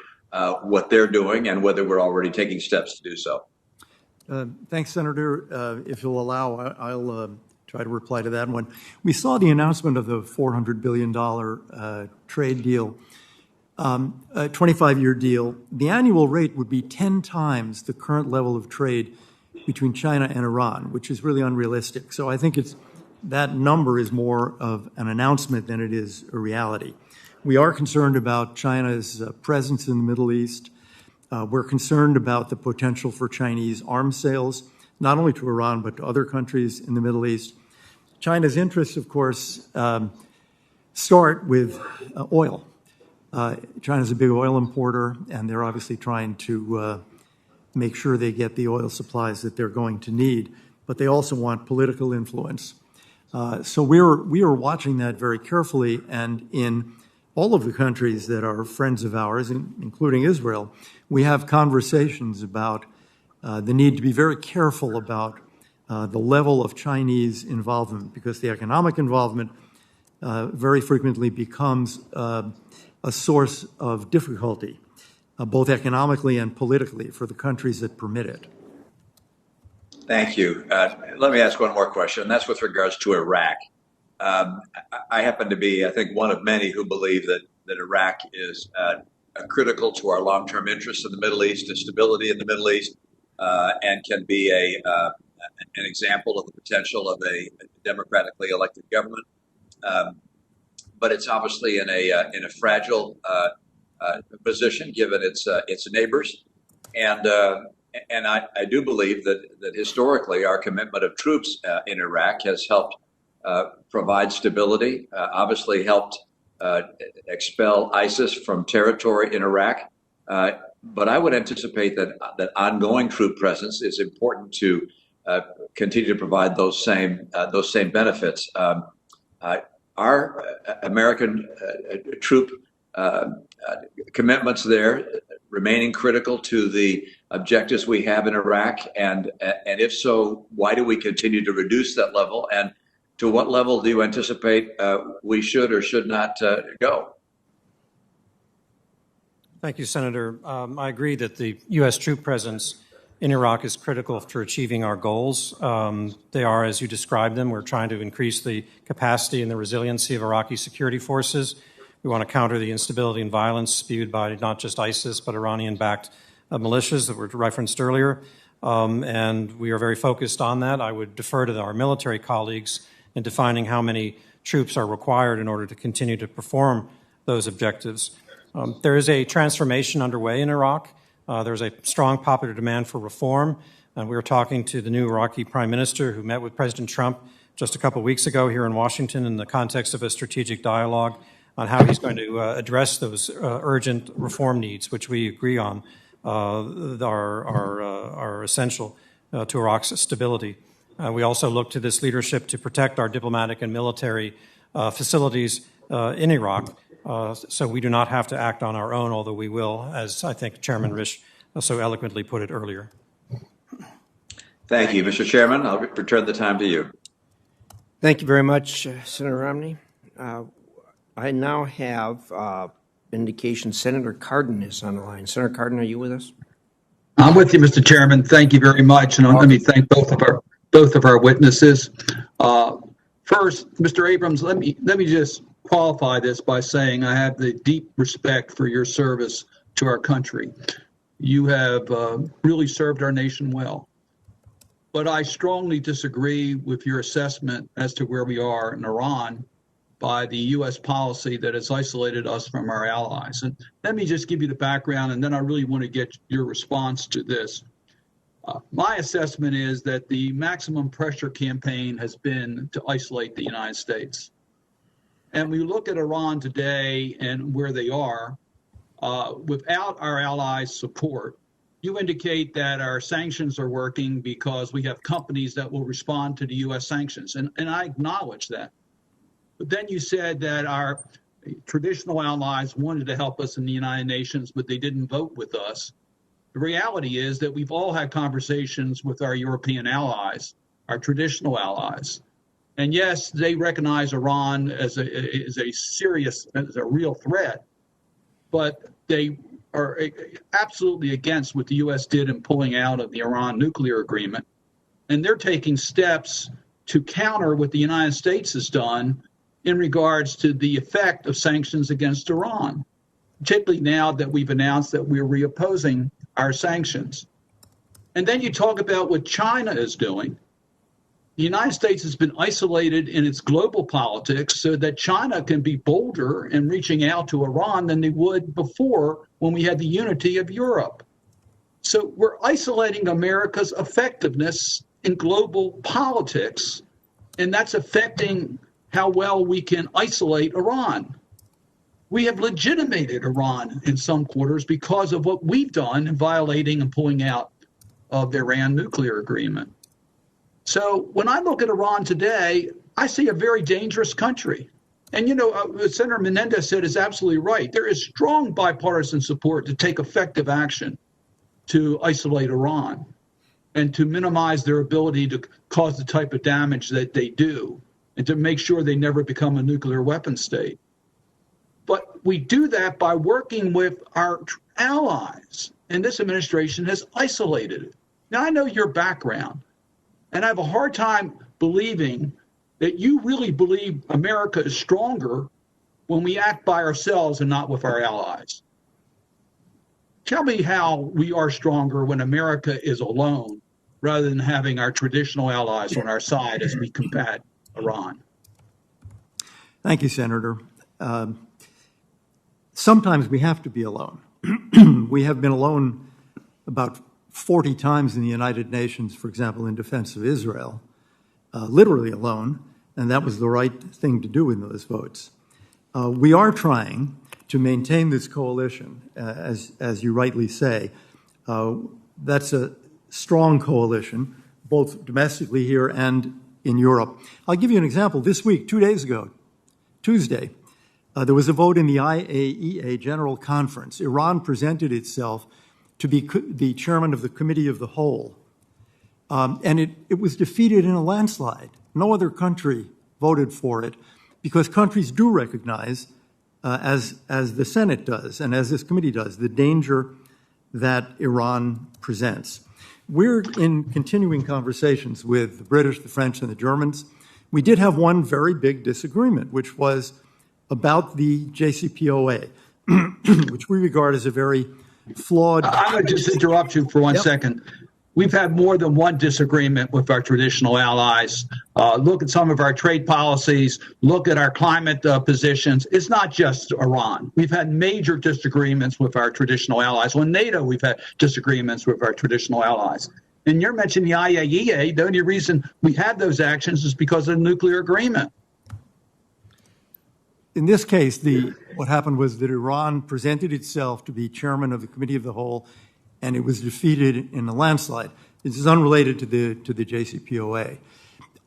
what they're doing and whether we're already taking steps to do so? Thanks, Senator. If you'll allow, I'll try to reply to that one. We saw the announcement of the $400 billion trade deal, a 25-year deal. The annual rate would be 10 times the current level of trade between China and Iran, which is really unrealistic. So I think that number is more of an announcement than it is a reality. We are concerned about China's presence in the Middle East. We're concerned about the potential for Chinese arms sales, not only to Iran, but to other countries in the Middle East. China's interests, of course, start with oil. China's a big oil importer, and they're obviously trying to make sure they get the oil supplies that they're going to need, but they also want political influence. So we are watching that very carefully, and in all of the countries that are friends of ours, including Israel, we have conversations about the need to be very careful about the level of Chinese involvement, because the economic involvement very frequently becomes a source of difficulty, both economically and politically, for the countries that permit it. Thank you. Let me ask one more question, and that's with regards to Iraq. I happen to be, I think, one of many who believe that Iraq is critical to our long-term interests in the Middle East, to stability in the Middle East, and can be an example of the potential of a democratically elected government. But it's obviously in a fragile position given its neighbors, and I do believe that historically our commitment of troops in Iraq has helped provide stability, obviously helped expel ISIS from territory in Iraq. But I would anticipate that ongoing troop presence is important to continue to provide those same benefits. Our American troop commitments there remaining critical to the objectives we have in Iraq, and if so, why do we continue to reduce that level, and to what level do you anticipate we should or should not go? Thank you, Senator. I agree that the U.S. troop presence in Iraq is critical for achieving our goals. They are, as you described them. We're trying to increase the capacity and the resiliency of Iraqi security forces. We want to counter the instability and violence spewed by not just ISIS, but Iranian-backed militias that were referenced earlier. And we are very focused on that. I would defer to our military colleagues in defining how many troops are required in order to continue to perform those objectives. There is a transformation underway in Iraq. There's a strong popular demand for reform. We were talking to the new Iraqi prime minister who met with President Trump just a couple of weeks ago here in Washington in the context of a strategic dialogue on how he's going to address those urgent reform needs, which we agree on are essential to Iraq's stability. We also look to this leadership to protect our diplomatic and military facilities in Iraq, so we do not have to act on our own, although we will, as I think Chairman Risch so eloquently put it earlier. Thank you, Mr. Chairman. I'll return the time to you. Thank you very much, Senator Romney. I now have indication Senator Cardin is on the line. Senator Cardin, are you with us? I'm with you, Mr. Chairman. Thank you very much, and let me thank both of our witnesses. First, Mr. Abrams, let me just qualify this by saying I have the deep respect for your service to our country. You have really served our nation well. But I strongly disagree with your assessment as to where we are in Iran by the U.S. policy that has isolated us from our allies. And let me just give you the background, and then I really want to get your response to this. My assessment is that the maximum pressure campaign has been to isolate the United States. And we look at Iran today and where they are, without our allies' support, you indicate that our sanctions are working because we have companies that will respond to the U.S. sanctions. And I acknowledge that. But then you said that our traditional allies wanted to help us in the United Nations, but they didn't vote with us. The reality is that we've all had conversations with our European allies, our traditional allies. And yes, they recognize Iran as a serious, as a real threat, but they are absolutely against what the U.S. did in pulling out of the Iran nuclear agreement. And they're taking steps to counter what the United States has done in regards to the effect of sanctions against Iran, particularly now that we've announced that we're reopposing our sanctions. And then you talk about what China is doing. The United States has been isolated in its global politics so that China can be bolder in reaching out to Iran than they would before when we had the unity of Europe. So we're isolating America's effectiveness in global politics, and that's affecting how well we can isolate Iran. We have legitimated Iran in some quarters because of what we've done in violating and pulling out of the Iran nuclear agreement. So when I look at Iran today, I see a very dangerous country. And, you know, what Senator Menendez said is absolutely right. There is strong bipartisan support to take effective action to isolate Iran and to minimize their ability to cause the type of damage that they do and to make sure they never become a nuclear weapon state. But we do that by working with our allies, and this administration has isolated it. Now, I know your background, and I have a hard time believing that you really believe America is stronger when we act by ourselves and not with our allies. Tell me how we are stronger when America is alone rather than having our traditional allies on our side as we combat Iran. Thank you, Senator. Sometimes we have to be alone. We have been alone about 40 times in the United Nations, for example, in defense of Israel, literally alone, and that was the right thing to do in those votes. We are trying to maintain this coalition, as you rightly say. That's a strong coalition, both domestically here and in Europe. I'll give you an example. This week, 2 days ago, Tuesday, there was a vote in the IAEA General Conference. Iran presented itself to be the chairman of the Committee of the Whole. And it was defeated in a landslide. No other country voted for it because countries do recognize, as the Senate does and as this committee does, the danger that Iran presents. We're in continuing conversations with the British, the French, and the Germans. We did have one very big disagreement, which was about the JCPOA, which we regard as a very flawed... I'm going to just interrupt you for one second. We've had more than one disagreement with our traditional allies. Look at some of our trade policies. Look at our climate positions. It's not just Iran. We've had major disagreements with our traditional allies. On NATO, we've had disagreements with our traditional allies. And you're mentioning the IAEA. The only reason we had those actions is because of the nuclear agreement. In this case, what happened was that Iran presented itself to be chairman of the Committee of the Whole, and it was defeated in a landslide. This is unrelated to the JCPOA.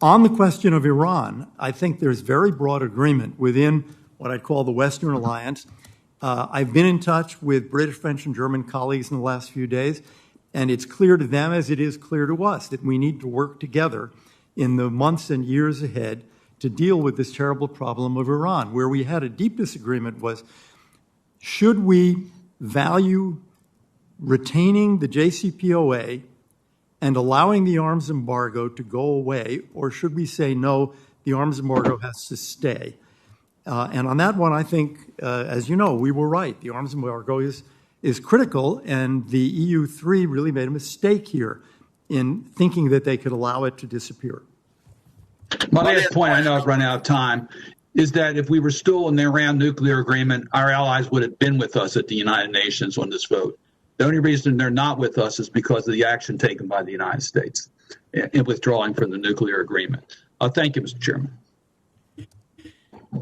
On the question of Iran, I think there's very broad agreement within what I'd call the Western Alliance. I've been in touch with British, French, and German colleagues in the last few days, and it's clear to them, as it is clear to us, that we need to work together in the months and years ahead to deal with this terrible problem of Iran. Where we had a deep disagreement was, should we value retaining the JCPOA and allowing the arms embargo to go away, or should we say, no, the arms embargo has to stay? And on that one, I think, as you know, we were right. The arms embargo is critical, and the EU3 really made a mistake here in thinking that they could allow it to disappear. My last point, I know I've run out of time, is that if we were still in the Iran nuclear agreement, our allies would have been with us at the United Nations on this vote. The only reason they're not with us is because of the action taken by the United States in withdrawing from the nuclear agreement. Thank you, Mr. Chairman.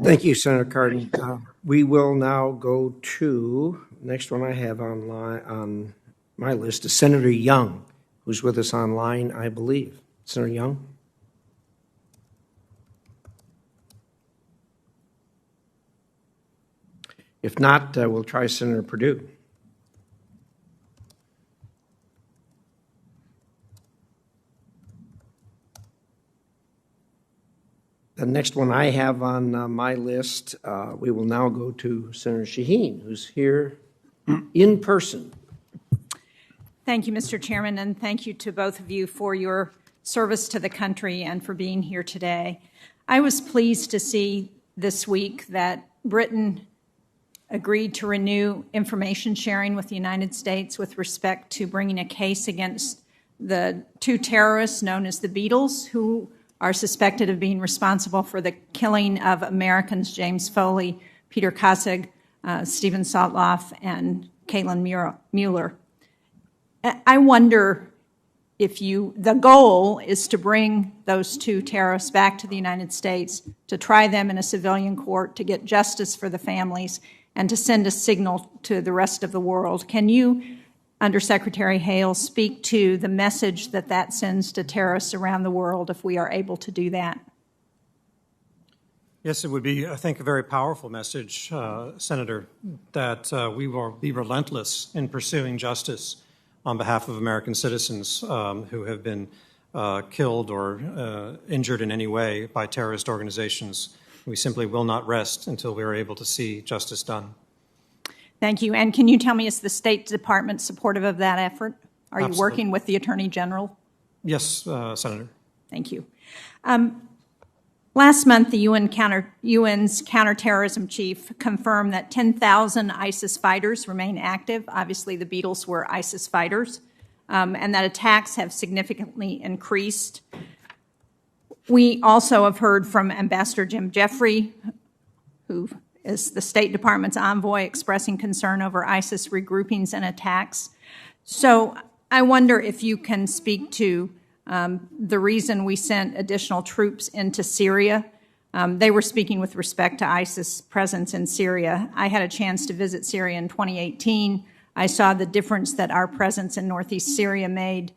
Thank you, Senator Cardin. We will now go to, next one I have on my list is Senator Young, who's with us online, I believe. Senator Young? If not, we'll try Senator Perdue. The next one I have on my list, we will now go to Senator Shaheen, who's here in person. Thank you, Mr. Chairman, and thank you to both of you for your service to the country and for being here today. I was pleased to see this week that Britain agreed to renew information sharing with the United States with respect to bringing a case against the two terrorists known as the Beatles, who are suspected of being responsible for the killing of Americans James Foley, Peter Kassig, Stephen Sotloff, and Caitlin Mueller. I wonder if the goal is to bring those two terrorists back to the United States, to try them in a civilian court, to get justice for the families, and to send a signal to the rest of the world. Can you, Undersecretary Hale, speak to the message that sends to terrorists around the world if we are able to do that? Yes, it would be, I think, a very powerful message, Senator, that we will be relentless in pursuing justice on behalf of American citizens who have been killed or injured in any way by terrorist organizations. We simply will not rest until we are able to see justice done. Thank you. And can you tell me, is the State Department supportive of that effort? Are you working with the Attorney General? Yes, Senator. Thank you. Last month, the UN's counterterrorism chief confirmed that 10,000 ISIS fighters remain active. Obviously, the Beatles were ISIS fighters, and that attacks have significantly increased. We also have heard from Ambassador Jim Jeffrey, who is the State Department's envoy, expressing concern over ISIS regroupings and attacks. So I wonder if you can speak to the reason we sent additional troops into Syria. They were speaking with respect to ISIS presence in Syria. I had a chance to visit Syria in 2018. I saw the difference that our presence in northeast Syria made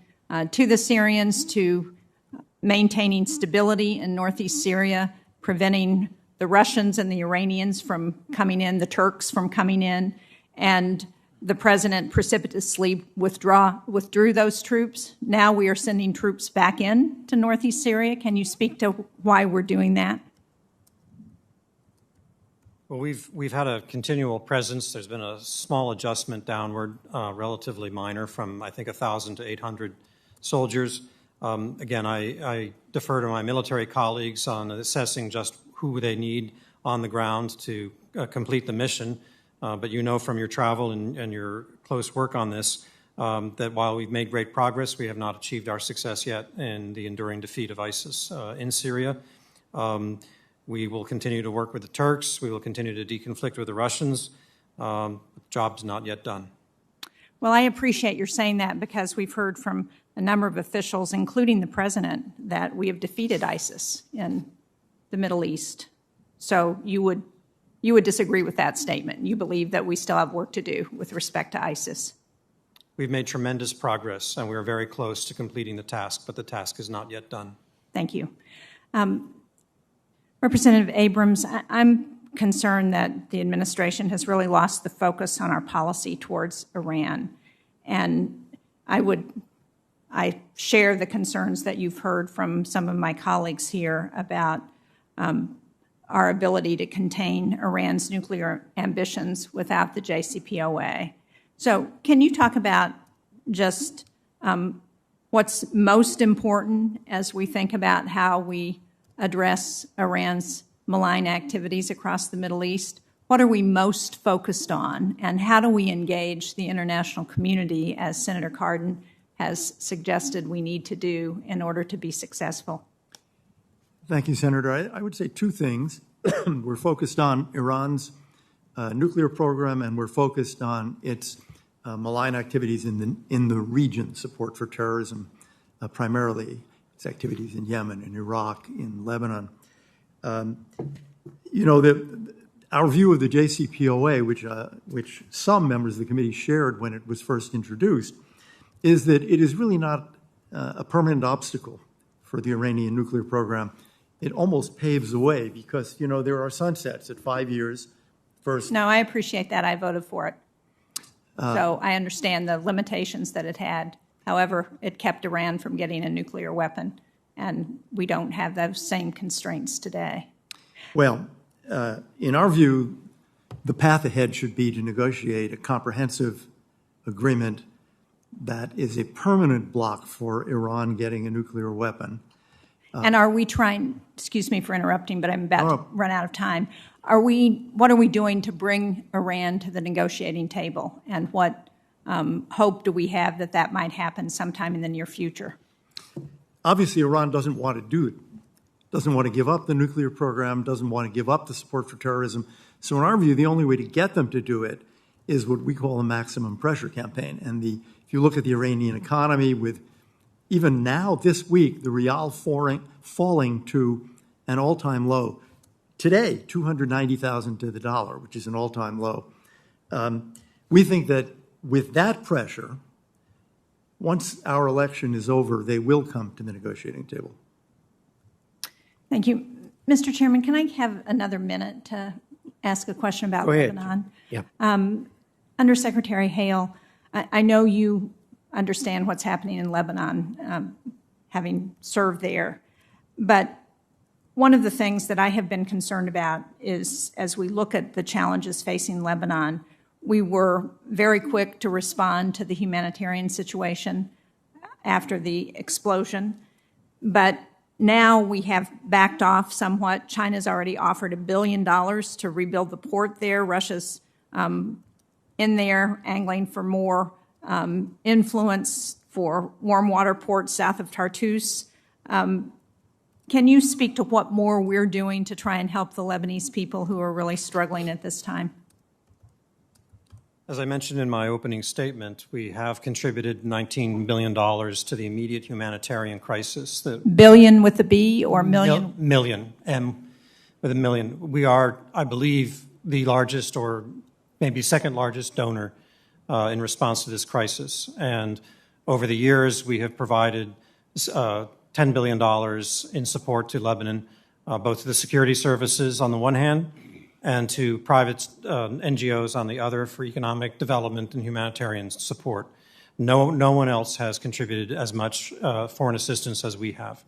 to the Syrians, to maintaining stability in northeast Syria, preventing the Russians and the Iranians from coming in, the Turks from coming in, and the president precipitously withdrew those troops. Now we are sending troops back in to northeast Syria. Can you speak to why we're doing that? Well, we've had a continual presence. There's been a small adjustment downward, relatively minor, from I think 1,000 to 800 soldiers. Again, I defer to my military colleagues on assessing just who they need on the ground to complete the mission. But you know from your travel and your close work on this that while we've made great progress, we have not achieved our success yet in the enduring defeat of ISIS in Syria. We will continue to work with the Turks. We will continue to deconflict with the Russians. The job's not yet done. Well, I appreciate your saying that, because we've heard from a number of officials, including the president, that we have defeated ISIS in the Middle East. So you would disagree with that statement? You believe that we still have work to do with respect to ISIS? We've made tremendous progress, and we are very close to completing the task, but the task is not yet done. Thank you. Representative Abrams, I'm concerned that the administration has really lost the focus on our policy towards Iran. And I share the concerns that you've heard from some of my colleagues here about our ability to contain Iran's nuclear ambitions without the JCPOA. So can you talk about just what's most important as we think about how we address Iran's malign activities across the Middle East? What are we most focused on, and how do we engage the international community, as Senator Cardin has suggested we need to do in order to be successful? Thank you, Senator. I would say two things. We're focused on Iran's nuclear program, and we're focused on its malign activities in the region, support for terrorism, primarily its activities in Yemen, in Iraq, in Lebanon. Our view of the JCPOA, which some members of the committee shared when it was first introduced, is that it is really not a permanent obstacle for the Iranian nuclear program. It almost paves the way because, there are sunsets at 5 years first. No, I appreciate that. I voted for it. So I understand the limitations that it had. However, it kept Iran from getting a nuclear weapon, and we don't have those same constraints today. Well, in our view, the path ahead should be to negotiate a comprehensive agreement that is a permanent block for Iran getting a nuclear weapon. And are we trying, excuse me for interrupting, but I'm about to run out of time. What are we doing to bring Iran to the negotiating table? And what hope do we have that might happen sometime in the near future? Obviously, Iran doesn't want to do it. Doesn't want to give up the nuclear program, doesn't want to give up the support for terrorism. So in our view, the only way to get them to do it is what we call a maximum pressure campaign. And the If you look at the Iranian economy, with even now this week, the rial falling to an all-time low. Today, 290,000 to the dollar, which is an all-time low. We think that with that pressure, once our election is over, they will come to the negotiating table. Thank you. Mr. Chairman, can I have another minute to ask a question about Go ahead. Lebanon? Yeah. Undersecretary Hale, I know you understand what's happening in Lebanon, having served there, but one of the things that I have been concerned about is, as we look at the challenges facing Lebanon, we were very quick to respond to the humanitarian situation after the explosion, but now we have backed off somewhat. China's already offered $1 billion to rebuild the port there. Russia's in there angling for more influence for warm water ports south of Tartus. Can you speak to what more we're doing to try and help the Lebanese people who are really struggling at this time? As I mentioned in my opening statement, we have contributed $19 billion to the immediate humanitarian crisis. Billion with a B or million? Million, M with a million. We are, I believe, the largest or maybe second largest donor in response to this crisis. And over the years, we have provided $10 billion in support to Lebanon, both to the security services on the one hand and to private NGOs on the other for economic development and humanitarian support. No one else has contributed as much foreign assistance as we have.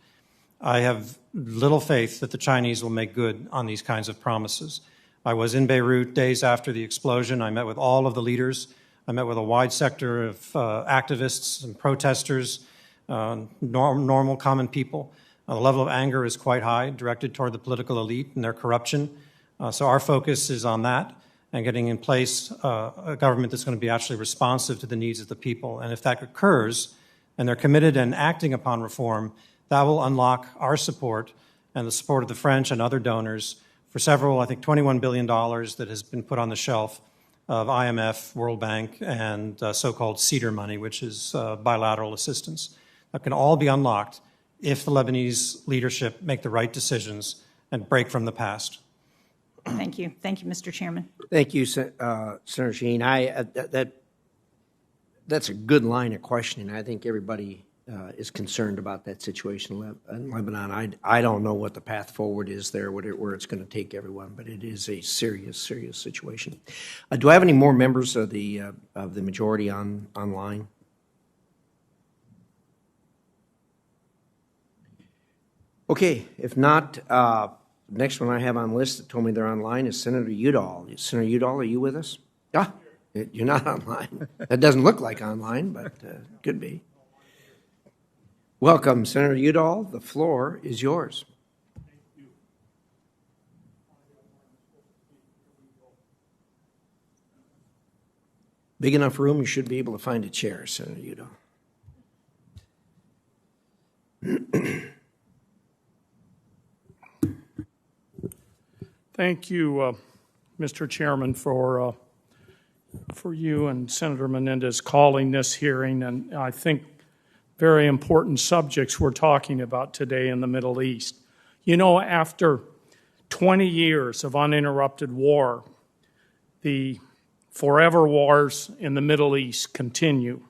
I have little faith that the Chinese will make good on these kinds of promises. I was in Beirut days after the explosion. I met with all of the leaders. I met with a wide sector of activists and protesters, normal common people. The level of anger is quite high, directed toward the political elite and their corruption. So our focus is on that and getting in place a government that's going to be actually responsive to the needs of the people. And if that occurs and they're committed and acting upon reform, that will unlock our support and the support of the French and other donors for several, I think $21 billion that has been put on the shelf of IMF, World Bank, and so-called CEDAR money, which is bilateral assistance. That can all be unlocked if the Lebanese leadership make the right decisions and break from the past. Thank you. Thank you, Mr. Chairman. Thank you, Senator Sheen. That's a good line of questioning. I think everybody is concerned about that situation in Lebanon. I don't know what the path forward is there, where it's going to take everyone, but it is a serious, serious situation. Do I have any more members of the majority online? Okay, if not, next one I have on the list that told me they're online is Senator Udall. Senator Udall, are you with us? Ah, you're not online. That doesn't look like online, but could be. Welcome, Senator Udall. The floor is yours. Big enough room, you should be able to find a chair, Senator Udall. Thank you, Mr. Chairman, for you and Senator Menendez calling this hearing, and I think very important subjects we're talking about today in the Middle East. You know, after 20 years of uninterrupted war, the forever wars in the Middle East continue.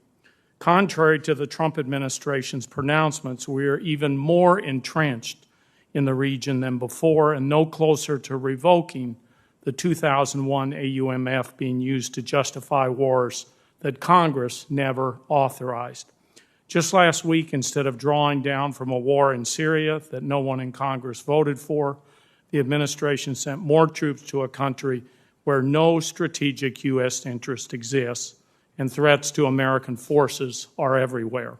Contrary to the Trump administration's pronouncements, we are even more entrenched in the region than before and no closer to revoking the 2001 AUMF being used to justify wars that Congress never authorized. Just last week, instead of drawing down from a war in Syria that no one in Congress voted for, the administration sent more troops to a country where no strategic U.S. interest exists and threats to American forces are everywhere.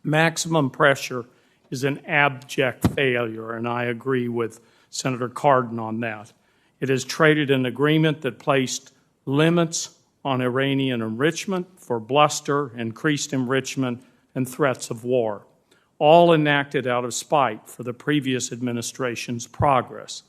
Maximum pressure is an abject failure, and I agree with Senator Cardin on that. It has traded an agreement that placed limits on Iranian enrichment for bluster, increased enrichment, and threats of war, all enacted out of spite for the previous administration's progress.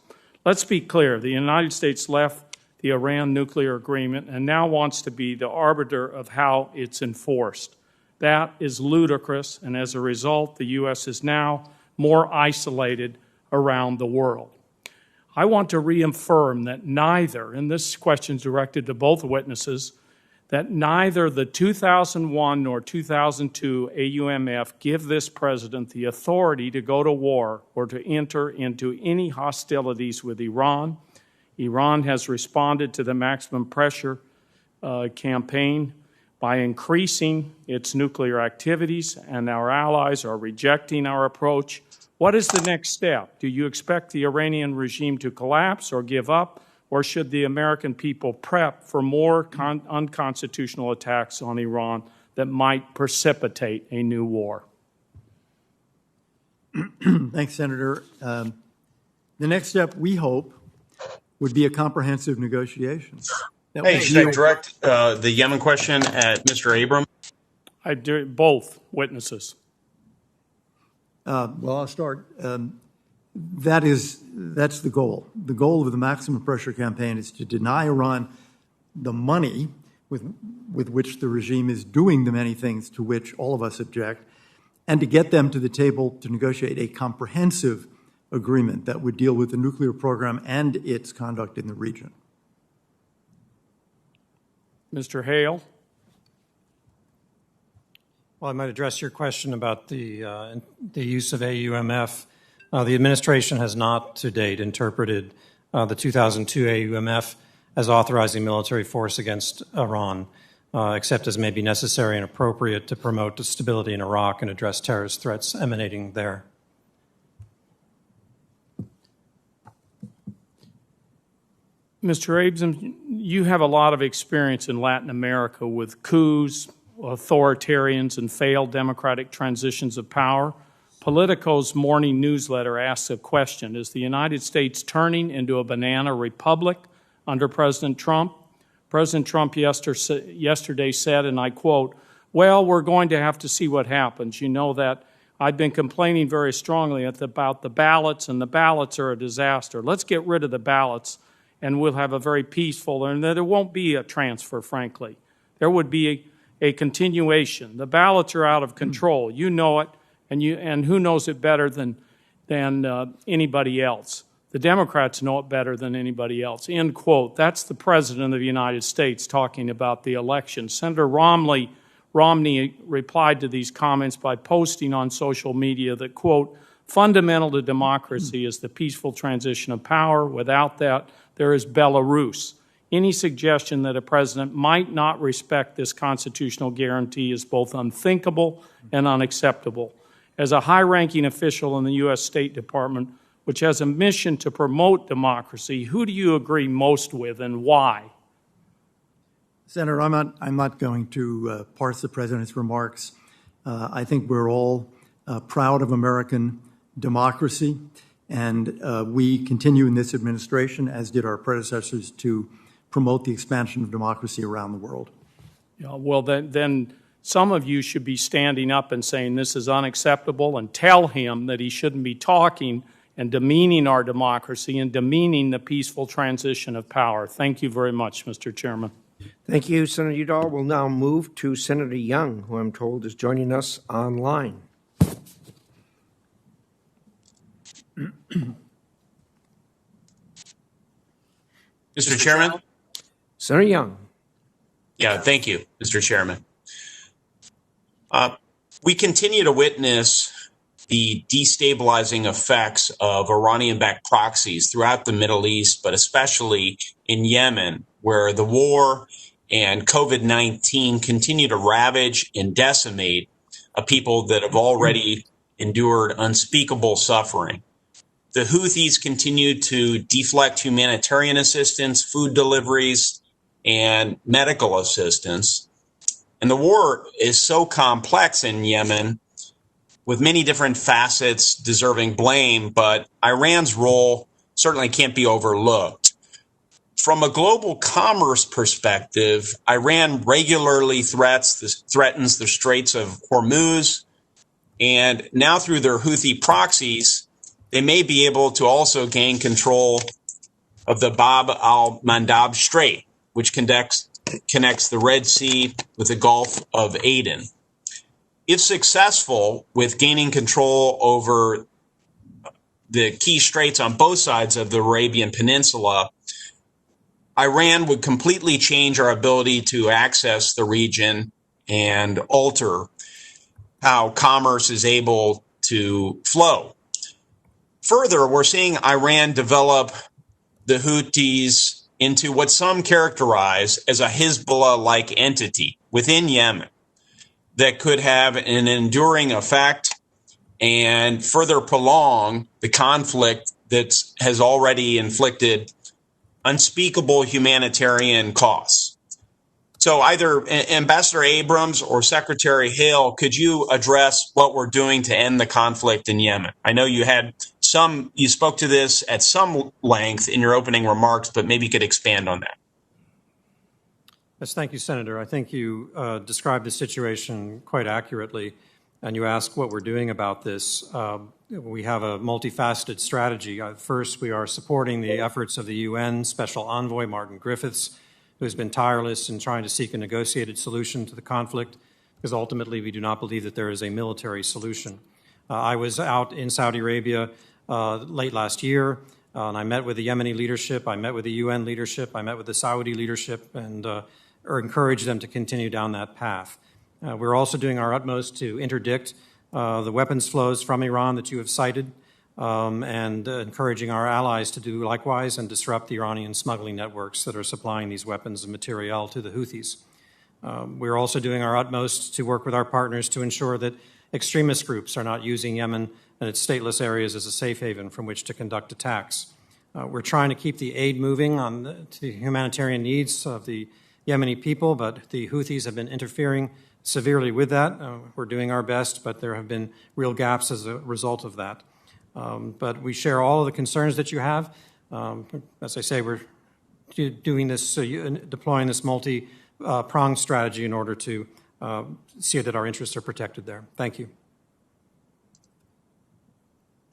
Let's be clear, the United States left the Iran nuclear agreement and now wants to be the arbiter of how it's enforced. That is ludicrous, and as a result, the U.S. is now more isolated around the world. I want to reaffirm that neither, and this question is directed to both witnesses, that neither the 2001 nor 2002 AUMF give this president the authority to go to war or to enter into any hostilities with Iran. Iran has responded to the maximum pressure campaign by increasing its nuclear activities, and our allies are rejecting our approach. What is the next step? Do you expect the Iranian regime to collapse or give up, or should the American people prep for more unconstitutional attacks on Iran that might precipitate a new war? Thanks, Senator. The next step, we hope, would be a comprehensive negotiation. Hey, should I direct the Yemen question at Mr. Abrams? I do both witnesses. Well, I'll start. That's the goal. The goal of the maximum pressure campaign is to deny Iran the money with which the regime is doing the many things to which all of us object, and to get them to the table to negotiate a comprehensive agreement that would deal with the nuclear program and its conduct in the region. Mr. Hale? Well, I might address your question about the use of AUMF. The administration has not to date interpreted the 2002 AUMF as authorizing military force against Iran, except as may be necessary and appropriate to promote stability in Iraq and address terrorist threats emanating there. Mr. Abrams, you have a lot of experience in Latin America with coups, authoritarians, and failed democratic transitions of power. Politico's morning newsletter asks a question: is the United States turning into a banana republic under President Trump? President Trump yesterday said, and I quote, "Well, we're going to have to see what happens. You know that I've been complaining very strongly about the ballots, and the ballots are a disaster. Let's get rid of the ballots, and we'll have a very peaceful, and there won't be a transfer, frankly. There would be a continuation. The ballots are out of control. You know it, and who knows it better than anybody else? The Democrats know it better than anybody else." End quote. That's the President of the United States talking about the election. Senator Romney replied to these comments by posting on social media that, quote, "fundamental to democracy is the peaceful transition of power. Without that, there is Belarus. Any suggestion that a president might not respect this constitutional guarantee is both unthinkable and unacceptable. As a high-ranking official in the U.S. State Department, which has a mission to promote democracy, who do you agree most with and why?" Senator, I'm not going to parse the president's remarks. I think we're all proud of American democracy, and we continue in this administration, as did our predecessors, to promote the expansion of democracy around the world. Yeah, well, then some of you should be standing up and saying this is unacceptable, and tell him that he shouldn't be talking and demeaning our democracy and demeaning the peaceful transition of power. Thank you very much, Mr. Chairman. Thank you, Senator Udall. We'll now move to Senator Young, who I'm told is joining us online. Mr. Chairman? Senator Young. Yeah, thank you, Mr. Chairman. We continue to witness the destabilizing effects of Iranian-backed proxies throughout the Middle East, but especially in Yemen, where the war and COVID-19 continue to ravage and decimate a people that have already endured unspeakable suffering. The Houthis continue to deflect humanitarian assistance, food deliveries, and medical assistance. And the war is so complex in Yemen, with many different facets deserving blame, but Iran's role certainly can't be overlooked. From a global commerce perspective, Iran regularly threatens the Straits of Hormuz, and now through their Houthi proxies, they may be able to also gain control of the Bab al-Mandab Strait, which connects the Red Sea with the Gulf of Aden. If successful with gaining control over the key straits on both sides of the Arabian Peninsula, Iran would completely change our ability to access the region and alter how commerce is able to flow. Further, we're seeing Iran develop the Houthis into what some characterize as a Hezbollah-like entity within Yemen that could have an enduring effect and further prolong the conflict that has already inflicted unspeakable humanitarian costs. So either Ambassador Abrams or Secretary Hale, could you address what we're doing to end the conflict in Yemen? I know you spoke to this at some length in your opening remarks, but maybe you could expand on that. Yes, thank you, Senator. I think you described the situation quite accurately, and you asked what we're doing about this. We have a multifaceted strategy. First, we are supporting the efforts of the UN Special Envoy, Martin Griffiths, who has been tireless in trying to seek a negotiated solution to the conflict, because ultimately we do not believe that there is a military solution. I was out in Saudi Arabia late last year, and I met with the Yemeni leadership, I met with the UN leadership, I met with the Saudi leadership, and encouraged them to continue down that path. We're also doing our utmost to interdict the weapons flows from Iran that you have cited, and encouraging our allies to do likewise and disrupt the Iranian smuggling networks that are supplying these weapons and materiel to the Houthis. We're also doing our utmost to work with our partners to ensure that extremist groups are not using Yemen and its stateless areas as a safe haven from which to conduct attacks. We're trying to keep the aid moving to the humanitarian needs of the Yemeni people, but the Houthis have been interfering severely with that. We're doing our best, but there have been real gaps as a result of that. But we share all of the concerns that you have. As I say, we're doing this, deploying this multi-pronged strategy in order to see that our interests are protected there. Thank you.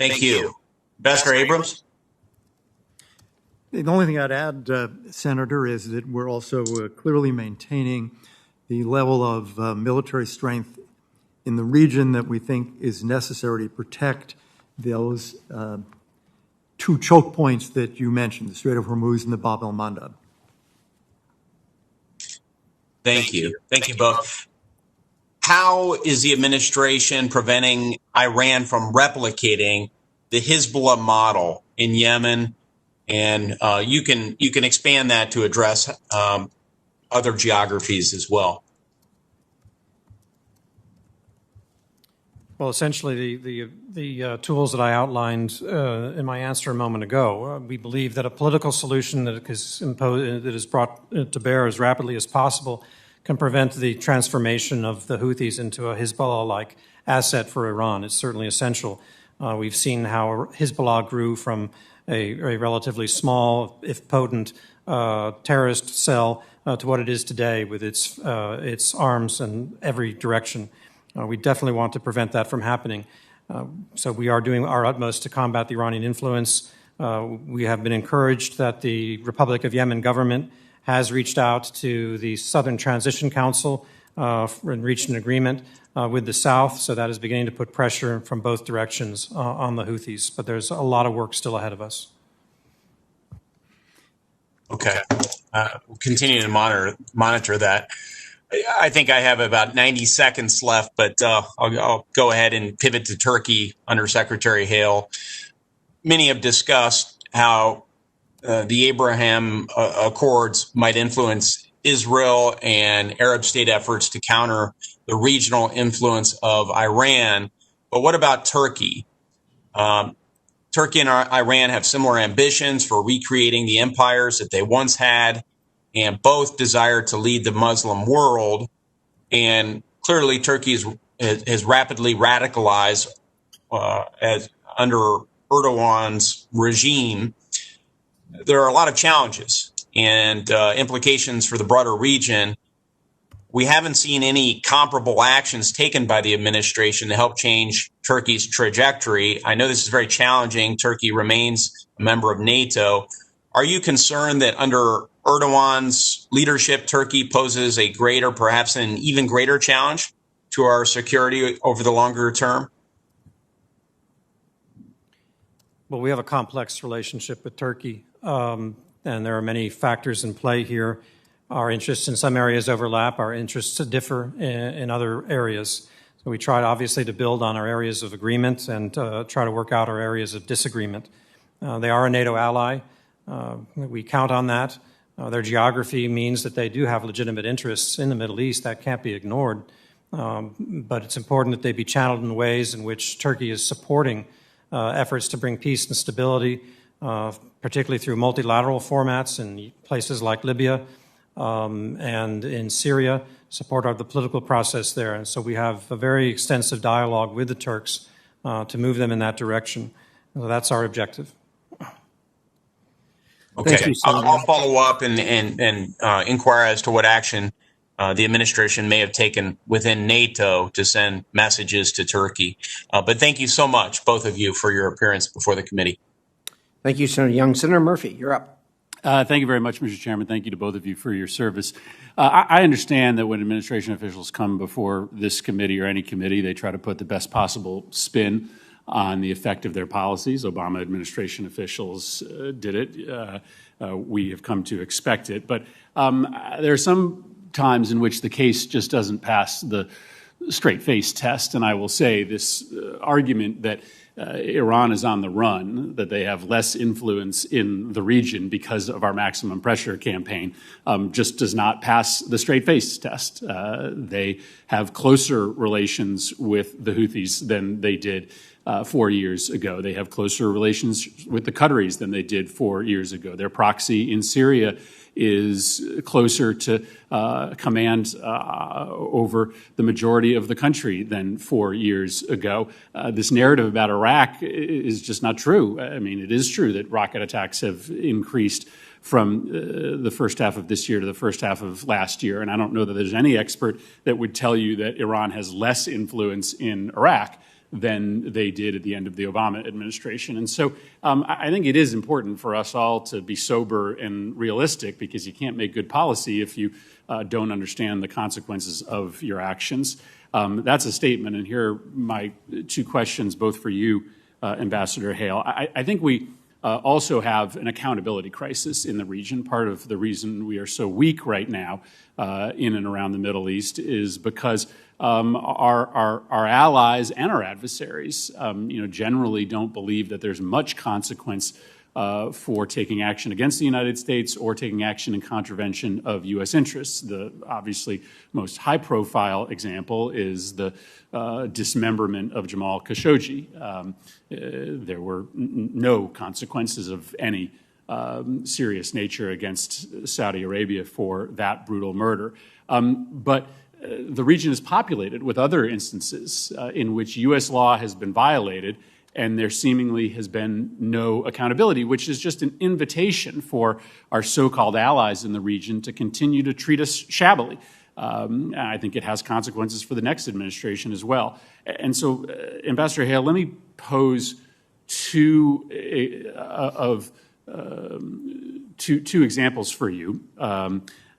Thank you. Ambassador Abrams? The only thing I'd add, Senator, is that we're also clearly maintaining the level of military strength in the region that we think is necessary to protect those two choke points that you mentioned, the Strait of Hormuz and the Bab el-Mandab. Thank you. Thank you both. How is the administration preventing Iran from replicating the Hezbollah model in Yemen? And you can expand that to address other geographies as well. Well, essentially, the tools that I outlined in my answer a moment ago, we believe that a political solution that is brought to bear as rapidly as possible can prevent the transformation of the Houthis into a Hezbollah-like asset for Iran. It's certainly essential. We've seen how Hezbollah grew from a relatively small, if potent, terrorist cell to what it is today with its arms in every direction. We definitely want to prevent that from happening. So we are doing our utmost to combat the Iranian influence. We have been encouraged that the Republic of Yemen government has reached out to the Southern Transition Council and reached an agreement with the South, so that is beginning to put pressure from both directions on the Houthis. But there's a lot of work still ahead of us. Okay. We'll continue to monitor that. I think I have about 90 seconds left, but I'll go ahead and pivot to Turkey under Secretary Hale. Many have discussed how the Abraham Accords might influence Israel and Arab state efforts to counter the regional influence of Iran. But what about Turkey? Turkey and Iran have similar ambitions for recreating the empires that they once had, and both desire to lead the Muslim world. And clearly, Turkey has rapidly radicalized as under Erdogan's regime. There are a lot of challenges and implications for the broader region. We haven't seen any comparable actions taken by the administration to help change Turkey's trajectory. I know this is very challenging. Turkey remains a member of NATO. Are you concerned that under Erdogan's leadership, Turkey poses a greater, perhaps an even greater challenge to our security over the longer term? Well, we have a complex relationship with Turkey, and there are many factors in play here. Our interests in some areas overlap. Our interests differ in other areas. So we try, obviously, to build on our areas of agreement and try to work out our areas of disagreement. They are a NATO ally. We count on that. Their geography means that they do have legitimate interests in the Middle East. That can't be ignored. But it's important that they be channeled in ways in which Turkey is supporting efforts to bring peace and stability, particularly through multilateral formats in places like Libya and in Syria, support the political process there. And so we have a very extensive dialogue with the Turks to move them in that direction. So that's our objective. Okay, I'll follow up and inquire as to what action the administration may have taken within NATO to send messages to Turkey. But thank you so much, both of you, for your appearance before the committee. Thank you, Senator Young. Senator Murphy, you're up. Thank you very much, Mr. Chairman. Thank you to both of you for your service. I understand that when administration officials come before this committee or any committee, they try to put the best possible spin on the effect of their policies. Obama administration officials did it. We have come to expect it. But there are some times in which the case just doesn't pass the straight-face test. And I will say this argument that Iran is on the run, that they have less influence in the region because of our maximum pressure campaign, just does not pass the straight-face test. They have closer relations with the Houthis than they did 4 years ago. They have closer relations with the Qataris than they did 4 years ago. Their proxy in Syria is closer to command over the majority of the country than 4 years ago. This narrative about Iraq is just not true. I mean, it is true that rocket attacks have increased from the first half of this year to the first half of last year. And I don't know that there's any expert that would tell you that Iran has less influence in Iraq than they did at the end of the Obama administration. And so I think it is important for us all to be sober and realistic, because you can't make good policy if you don't understand the consequences of your actions. That's a statement, and here are my two questions, both for you, Ambassador Hale. I think we also have an accountability crisis in the region. Part of the reason we are so weak right now in and around the Middle East is because our allies and our adversaries, generally don't believe that there's much consequence for taking action against the United States or taking action in contravention of U.S. interests. The obviously most high-profile example is the dismemberment of Jamal Khashoggi. There were no consequences of any serious nature against Saudi Arabia for that brutal murder. But the region is populated with other instances in which U.S. law has been violated and there seemingly has been no accountability, which is just an invitation for our so-called allies in the region to continue to treat us shabbily. And I think it has consequences for the next administration as well. And so, Ambassador Hale, let me pose two examples for you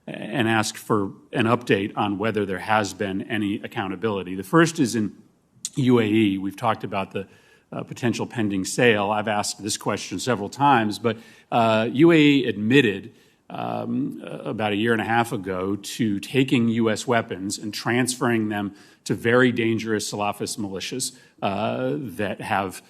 and ask for an update on whether there has been any accountability. The first is in UAE. We've talked about the potential pending sale. I've asked this question several times, but UAE admitted about a year and a half ago to taking U.S. weapons and transferring them to very dangerous Salafist militias that have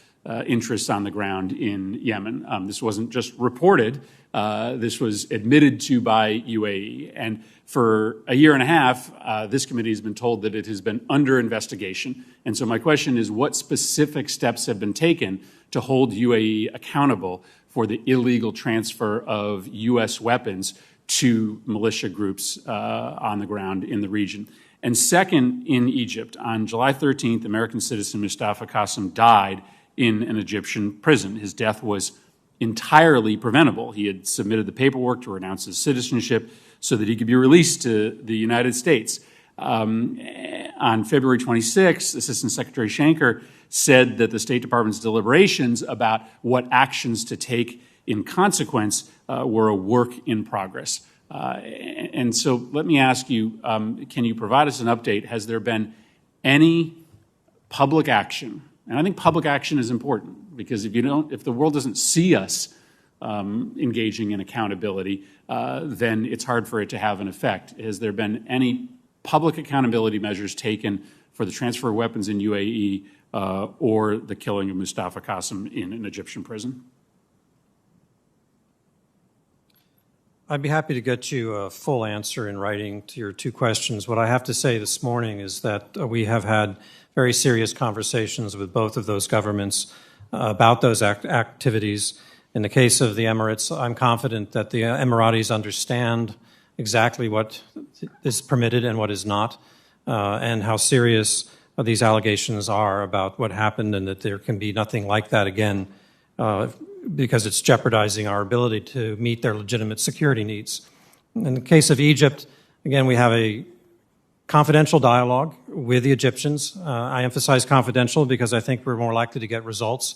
interests on the ground in Yemen. This wasn't just reported. This was admitted to by UAE. And for a year and a half, this committee has been told that it has been under investigation. And so my question is, what specific steps have been taken to hold UAE accountable for the illegal transfer of U.S. weapons to militia groups on the ground in the region? And second, in Egypt, on July 13th, American citizen Mustafa Qasim died in an Egyptian prison. His death was entirely preventable. He had submitted the paperwork to renounce his citizenship so that he could be released to the United States. On February 26th, Assistant Secretary Shanker said that the State Department's deliberations about what actions to take in consequence, we're a work in progress. And so let me ask you, can you provide us an update? Has there been any public action? And I think public action is important, because if the world doesn't see us engaging in accountability, then it's hard for it to have an effect. Has there been any public accountability measures taken for the transfer of weapons in UAE or the killing of Mustafa Qasim in an Egyptian prison? I'd be happy to get you a full answer in writing to your two questions. What I have to say this morning is that we have had very serious conversations with both of those governments about those activities. In the case of the Emirates, I'm confident that the Emiratis understand exactly what is permitted and what is not, and how serious these allegations are about what happened, and that there can be nothing like that again, because it's jeopardizing our ability to meet their legitimate security needs. In the case of Egypt, again, we have a confidential dialogue with the Egyptians. I emphasize confidential because I think we're more likely to get results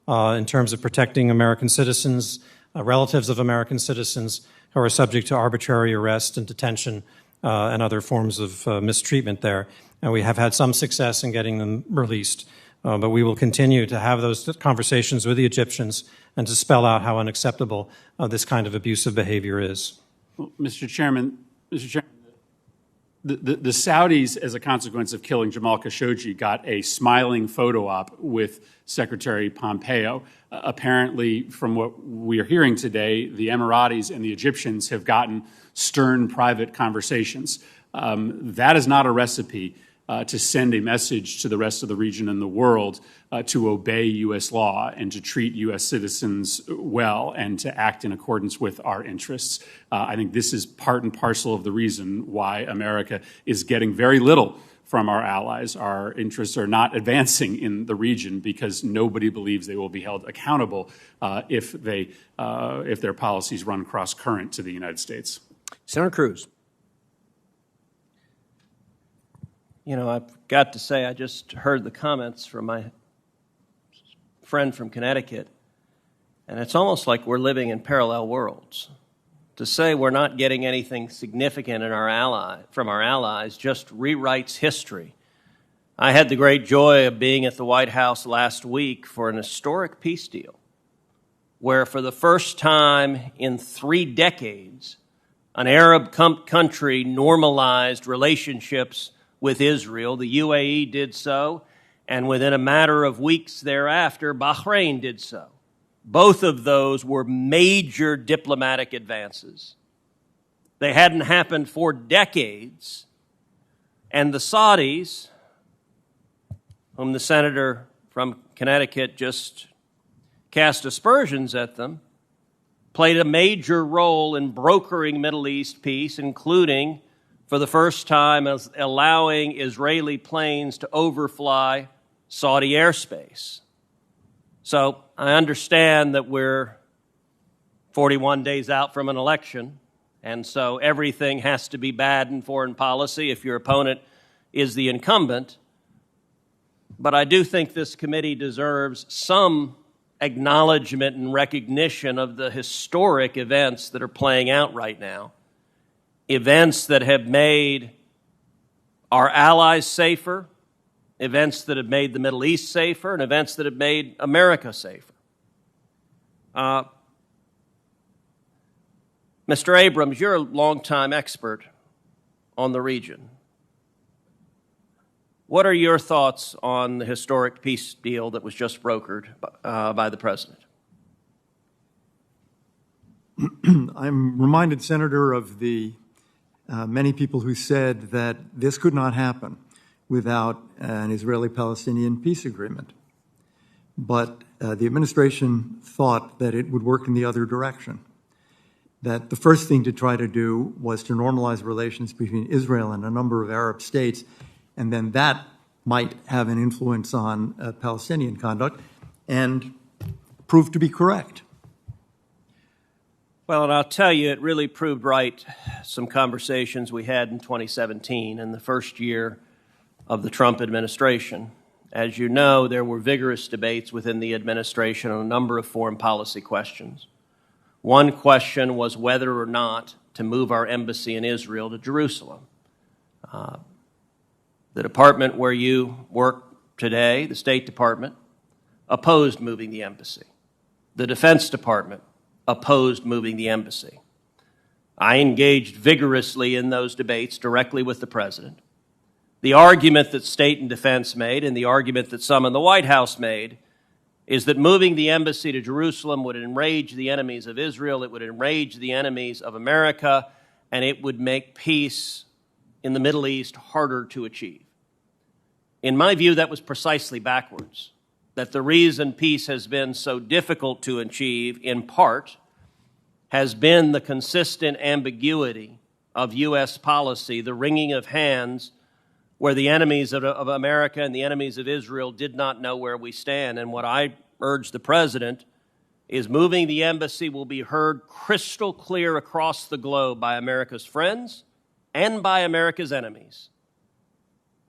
in terms of protecting American citizens, relatives of American citizens who are subject to arbitrary arrest and detention and other forms of mistreatment there. And we have had some success in getting them released. But we will continue to have those conversations with the Egyptians and to spell out how unacceptable this kind of abusive behavior is. Well, Mr. Chairman, the Saudis, as a consequence of killing Jamal Khashoggi, got a smiling photo op with Secretary Pompeo. Apparently, from what we are hearing today, the Emiratis and the Egyptians have gotten stern private conversations. That is not a recipe to send a message to the rest of the region and the world to obey U.S. law and to treat U.S. citizens well and to act in accordance with our interests. I think this is part and parcel of the reason why America is getting very little from our allies. Our interests are not advancing in the region because nobody believes they will be held accountable if their policies run cross-current to the United States. Senator Cruz. You know, I've got to say, I just heard the comments from my friend from Connecticut, and it's almost like we're living in parallel worlds. To say we're not getting anything significant from our allies just rewrites history. I had the great joy of being at the White House last week for an historic peace deal, where for the first time in 3 decades, an Arab country normalized relationships with Israel. The UAE did so, and within a matter of weeks thereafter, Bahrain did so. Both of those were major diplomatic advances. They hadn't happened for decades, and the Saudis, whom the senator from Connecticut just cast aspersions at them, played a major role in brokering Middle East peace, including for the first time as allowing Israeli planes to overfly Saudi airspace. So I understand that we're 41 days out from an election, and so everything has to be bad in foreign policy if your opponent is the incumbent. But I do think this committee deserves some acknowledgement and recognition of the historic events that are playing out right now. Events that have made our allies safer, events that have made the Middle East safer, and events that have made America safer. Mr. Abrams, you're a longtime expert on the region. What are your thoughts on the historic peace deal that was just brokered by the President? I'm reminded, Senator, of the many people who said that this could not happen without an Israeli-Palestinian peace agreement. But the administration thought that it would work in the other direction, that the first thing to try to do was to normalize relations between Israel and a number of Arab states, and then that might have an influence on Palestinian conduct, and proved to be correct. Well, and I'll tell you, it really proved right some conversations we had in 2017 in the first year of the Trump administration. As you know, there were vigorous debates within the administration on a number of foreign policy questions. One question was whether or not to move our embassy in Israel to Jerusalem. The department where you work today, the State Department, opposed moving the embassy. The Defense Department opposed moving the embassy. I engaged vigorously in those debates directly with the President. The argument that State and Defense made, and the argument that some in the White House made, is that moving the embassy to Jerusalem would enrage the enemies of Israel, it would enrage the enemies of America, and it would make peace in the Middle East harder to achieve. In my view, that was precisely backwards. That the reason peace has been so difficult to achieve, in part, has been the consistent ambiguity of U.S. policy, the wringing of hands, where the enemies of America and the enemies of Israel did not know where we stand. And what I urge the President is moving the embassy will be heard crystal clear across the globe by America's friends and by America's enemies,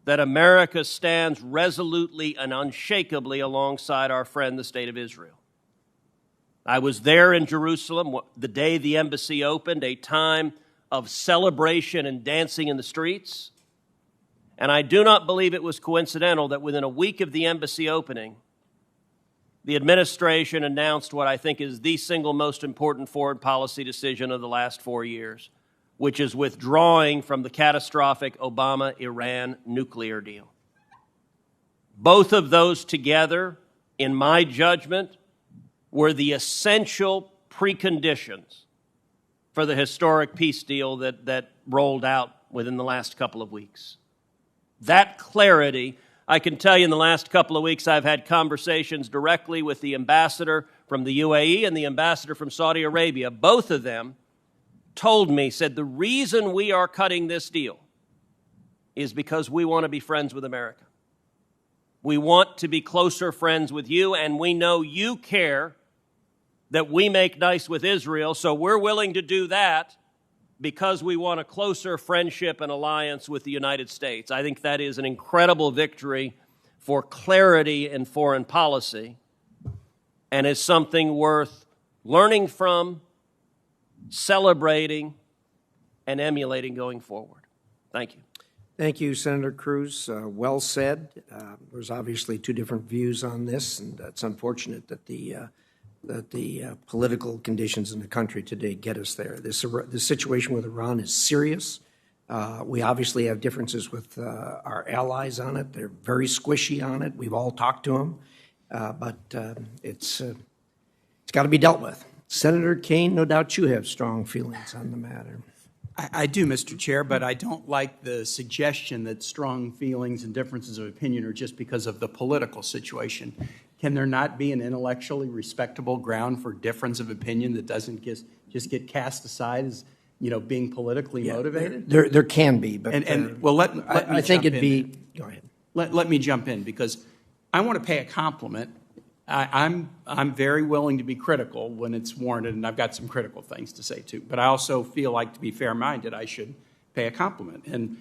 that America stands resolutely and unshakably alongside our friend, the State of Israel. I was there in Jerusalem the day the embassy opened, a time of celebration and dancing in the streets. And I do not believe it was coincidental that within a week of the embassy opening, the administration announced what I think is the single most important foreign policy decision of the last 4 years, which is withdrawing from the catastrophic Obama-Iran nuclear deal. Both of those together, in my judgment, were the essential preconditions for the historic peace deal that rolled out within the last couple of weeks. That clarity, I can tell you in the last couple of weeks I've had conversations directly with the ambassador from the UAE and the ambassador from Saudi Arabia. Both of them told me, said, the reason we are cutting this deal is because we want to be friends with America. We want to be closer friends with you, and we know you care that we make nice with Israel, so we're willing to do that because we want a closer friendship and alliance with the United States. I think that is an incredible victory for clarity in foreign policy and is something worth learning from, celebrating, and emulating going forward. Thank you. Thank you, Senator Cruz. Well said. There's obviously two different views on this, and it's unfortunate that the political conditions in the country today get us there. This situation with Iran is serious. We obviously have differences with our allies on it. They're very squishy on it. We've all talked to them, but it's got to be dealt with. Senator Kaine, no doubt you have strong feelings on the matter. I do, Mr. Chair, but I don't like the suggestion that strong feelings and differences of opinion are just because of the political situation. Can there not be an intellectually respectable ground for difference of opinion that doesn't just get cast aside as, being politically motivated? There can be, but I think it'd be. Go ahead. Let me jump in because I want to pay a compliment. I'm very willing to be critical when it's warranted, and I've got some critical things to say too. But I also feel like, to be fair-minded, I should pay a compliment. And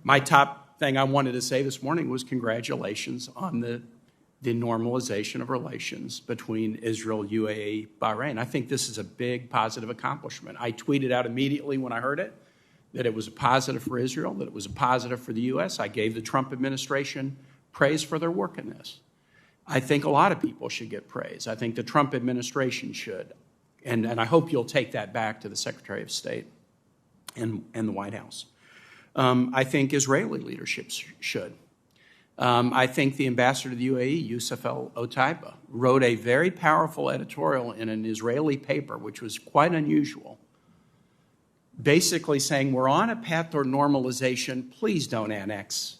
my top thing I wanted to say this morning was congratulations on the normalization of relations between Israel, UAE, Bahrain. I think this is a big positive accomplishment. I tweeted out immediately when I heard it that it was a positive for Israel, that it was a positive for the U.S. I gave the Trump administration praise for their work in this. I think a lot of people should get praise. I think the Trump administration should. And I hope you'll take that back to the Secretary of State and the White House. I think Israeli leadership should. I think the ambassador to the UAE, Yusuf El-Otaiba, wrote a very powerful editorial in an Israeli paper, which was quite unusual, basically saying we're on a path toward normalization. Please don't annex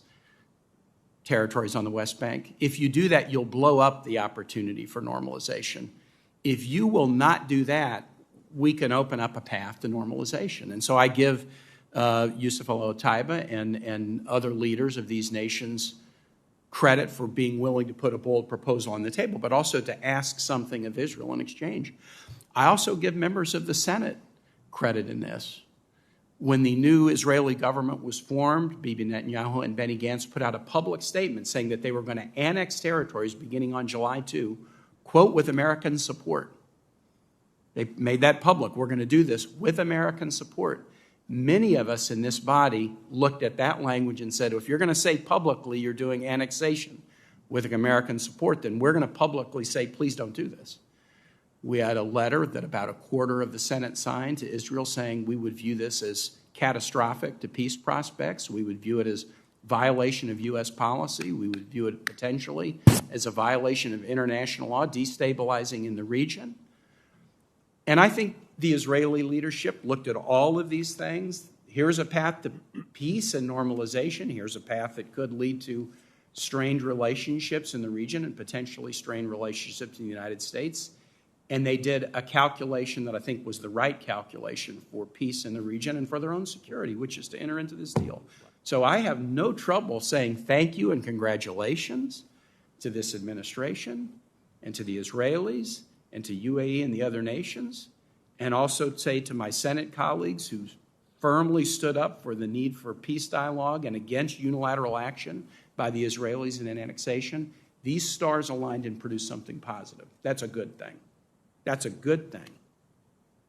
territories on the West Bank. If you do that, you'll blow up the opportunity for normalization. If you will not do that, we can open up a path to normalization. And so I give Yusuf El-Otaiba and other leaders of these nations credit for being willing to put a bold proposal on the table, but also to ask something of Israel in exchange. I also give members of the Senate credit in this. When the new Israeli government was formed, Bibi Netanyahu and Benny Gantz put out a public statement saying that they were going to annex territories beginning on July 2, quote, with American support. They made that public. We're going to do this with American support. Many of us in this body looked at that language and said, if you're going to say publicly you're doing annexation with American support, then we're going to publicly say, please don't do this. We had a letter that about a quarter of the Senate signed to Israel saying we would view this as catastrophic to peace prospects. We would view it as violation of U.S. policy. We would view it potentially as a violation of international law, destabilizing in the region. And I think the Israeli leadership looked at all of these things. Here's a path to peace and normalization. Here's a path that could lead to strained relationships in the region and potentially strained relationships in the United States. And they did a calculation that I think was the right calculation for peace in the region and for their own security, which is to enter into this deal. So I have no trouble saying thank you and congratulations to this administration and to the Israelis and to UAE and the other nations, and also say to my Senate colleagues who firmly stood up for the need for peace dialogue and against unilateral action by the Israelis in an annexation, these stars aligned and produced something positive. That's a good thing. That's a good thing.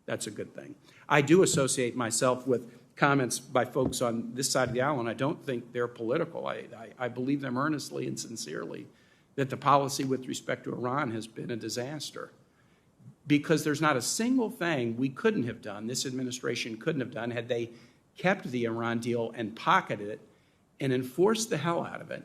That's a good thing. I do associate myself with comments by folks on this side of the aisle, and I don't think they're political. I believe them earnestly and sincerely that the policy with respect to Iran has been a disaster, because there's not a single thing we couldn't have done, this administration couldn't have done, had they kept the Iran deal and pocketed it and enforced the hell out of it,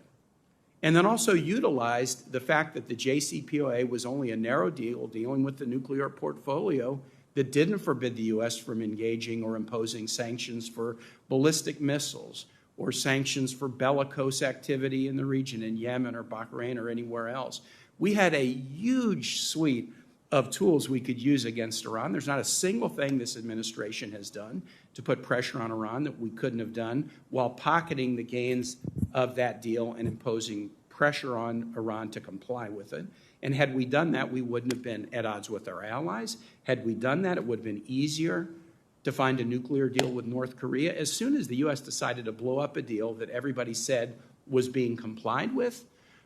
and then also utilized the fact that the JCPOA was only a narrow deal dealing with the nuclear portfolio that didn't forbid the U.S. from engaging or imposing sanctions for ballistic missiles or sanctions for bellicose activity in the region in Yemen or Bahrain or anywhere else. We had a huge suite of tools we could use against Iran. There's not a single thing this administration has done to put pressure on Iran that we couldn't have done while pocketing the gains of that deal and imposing pressure on Iran to comply with it. And had we done that, we wouldn't have been at odds with our allies. Had we done that, it would have been easier to find a nuclear deal with North Korea. As soon as the U.S. decided to blow up a deal that everybody said was being complied with,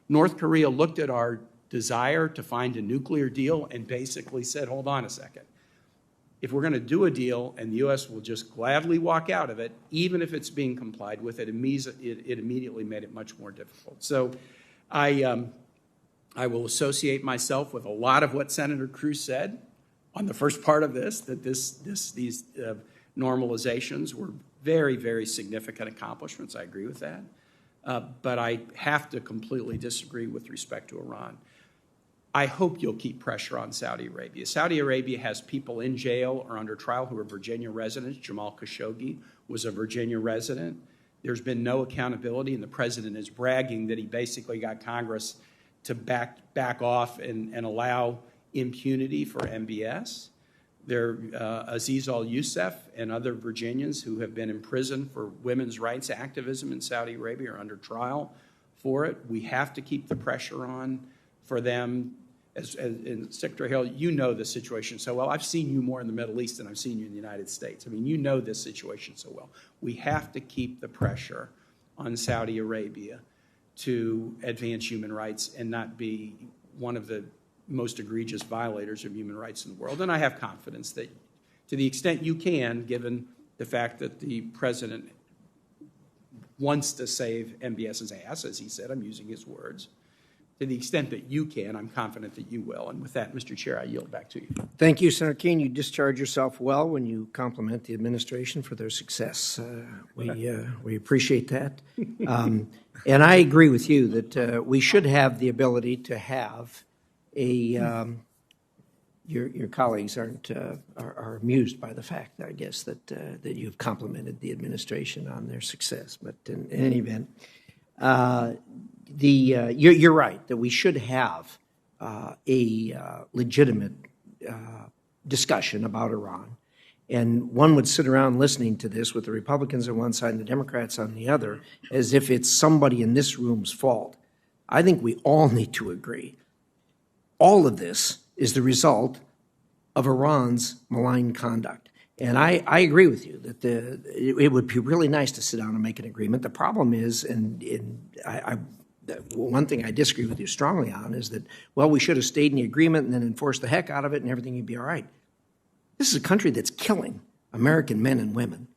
North Korea looked at our desire to find a nuclear deal and basically said, hold on a second. If we're going to do a deal and the U.S. will just gladly walk out of it, even if it's being complied with, it immediately made it much more difficult. So I will associate myself with a lot of what Senator Cruz said on the first part of this, that these normalizations were very, very significant accomplishments. I agree with that. But I have to completely disagree with respect to Iran. I hope you'll keep pressure on Saudi Arabia. Saudi Arabia has people in jail or under trial who are Virginia residents. Jamal Khashoggi was a Virginia resident. There's been no accountability, and the president is bragging that he basically got Congress to back off and allow impunity for MBS. There Aziz al-Youssef and other Virginians who have been in prison for women's rights activism in Saudi Arabia are under trial for it. We have to keep the pressure on for them. And Secretary Hale, you know the situation so well. I've seen you more in the Middle East than I've seen you in the United States. I mean, you know this situation so well. We have to keep the pressure on Saudi Arabia to advance human rights and not be one of the most egregious violators of human rights in the world. And I have confidence that to the extent you can, given the fact that the president wants to save MBS's ass, as he said, I'm using his words, to the extent that you can, I'm confident that you will. And with that, Mr. Chair, I yield back to you. Thank you, Senator Keene. You discharge yourself well when you compliment the administration for their success. We appreciate that. And I agree with you that we should have the ability to have a your colleagues are amused by the fact, I guess, that you've complimented the administration on their success. But in any event, you're right that we should have a legitimate discussion about Iran. And one would sit around listening to this with the Republicans on one side and the Democrats on the other as if it's somebody in this room's fault. I think we all need to agree. All of this is the result of Iran's malign conduct. And I agree with you that it would be really nice to sit down and make an agreement. The problem is, one thing I disagree with you strongly on is that, well, we should have stayed in the agreement and then enforced the heck out of it and everything would be all right. This is a country that's killing American men and women.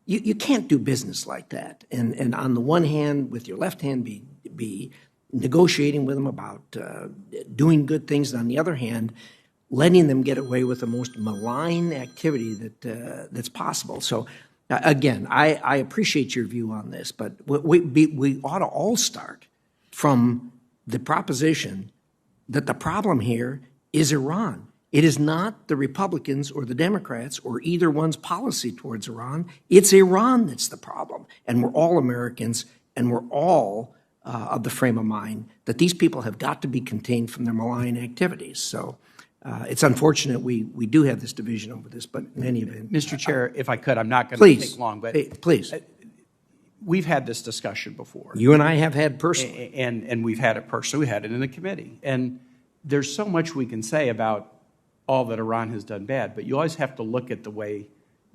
You can't do business like that. And on the one hand, with your left hand, be negotiating with them about doing good things, and on the other hand, letting them get away with the most malign activity that's possible. So, again, I appreciate your view on this, but we ought to all start from the proposition that the problem here is Iran. It is not the Republicans or the Democrats or either one's policy towards Iran. It's Iran that's the problem. And we're all Americans, and we're all of the frame of mind that these people have got to be contained from their malign activities. So it's unfortunate we do have this division over this, but in any event. Mr. Chair, if I could, I'm not going to take long, but please. We've had this discussion before. You and I have had personally. And we've had it personally. We had it in the committee. And there's so much we can say about all that Iran has done bad, but you always have to look at the way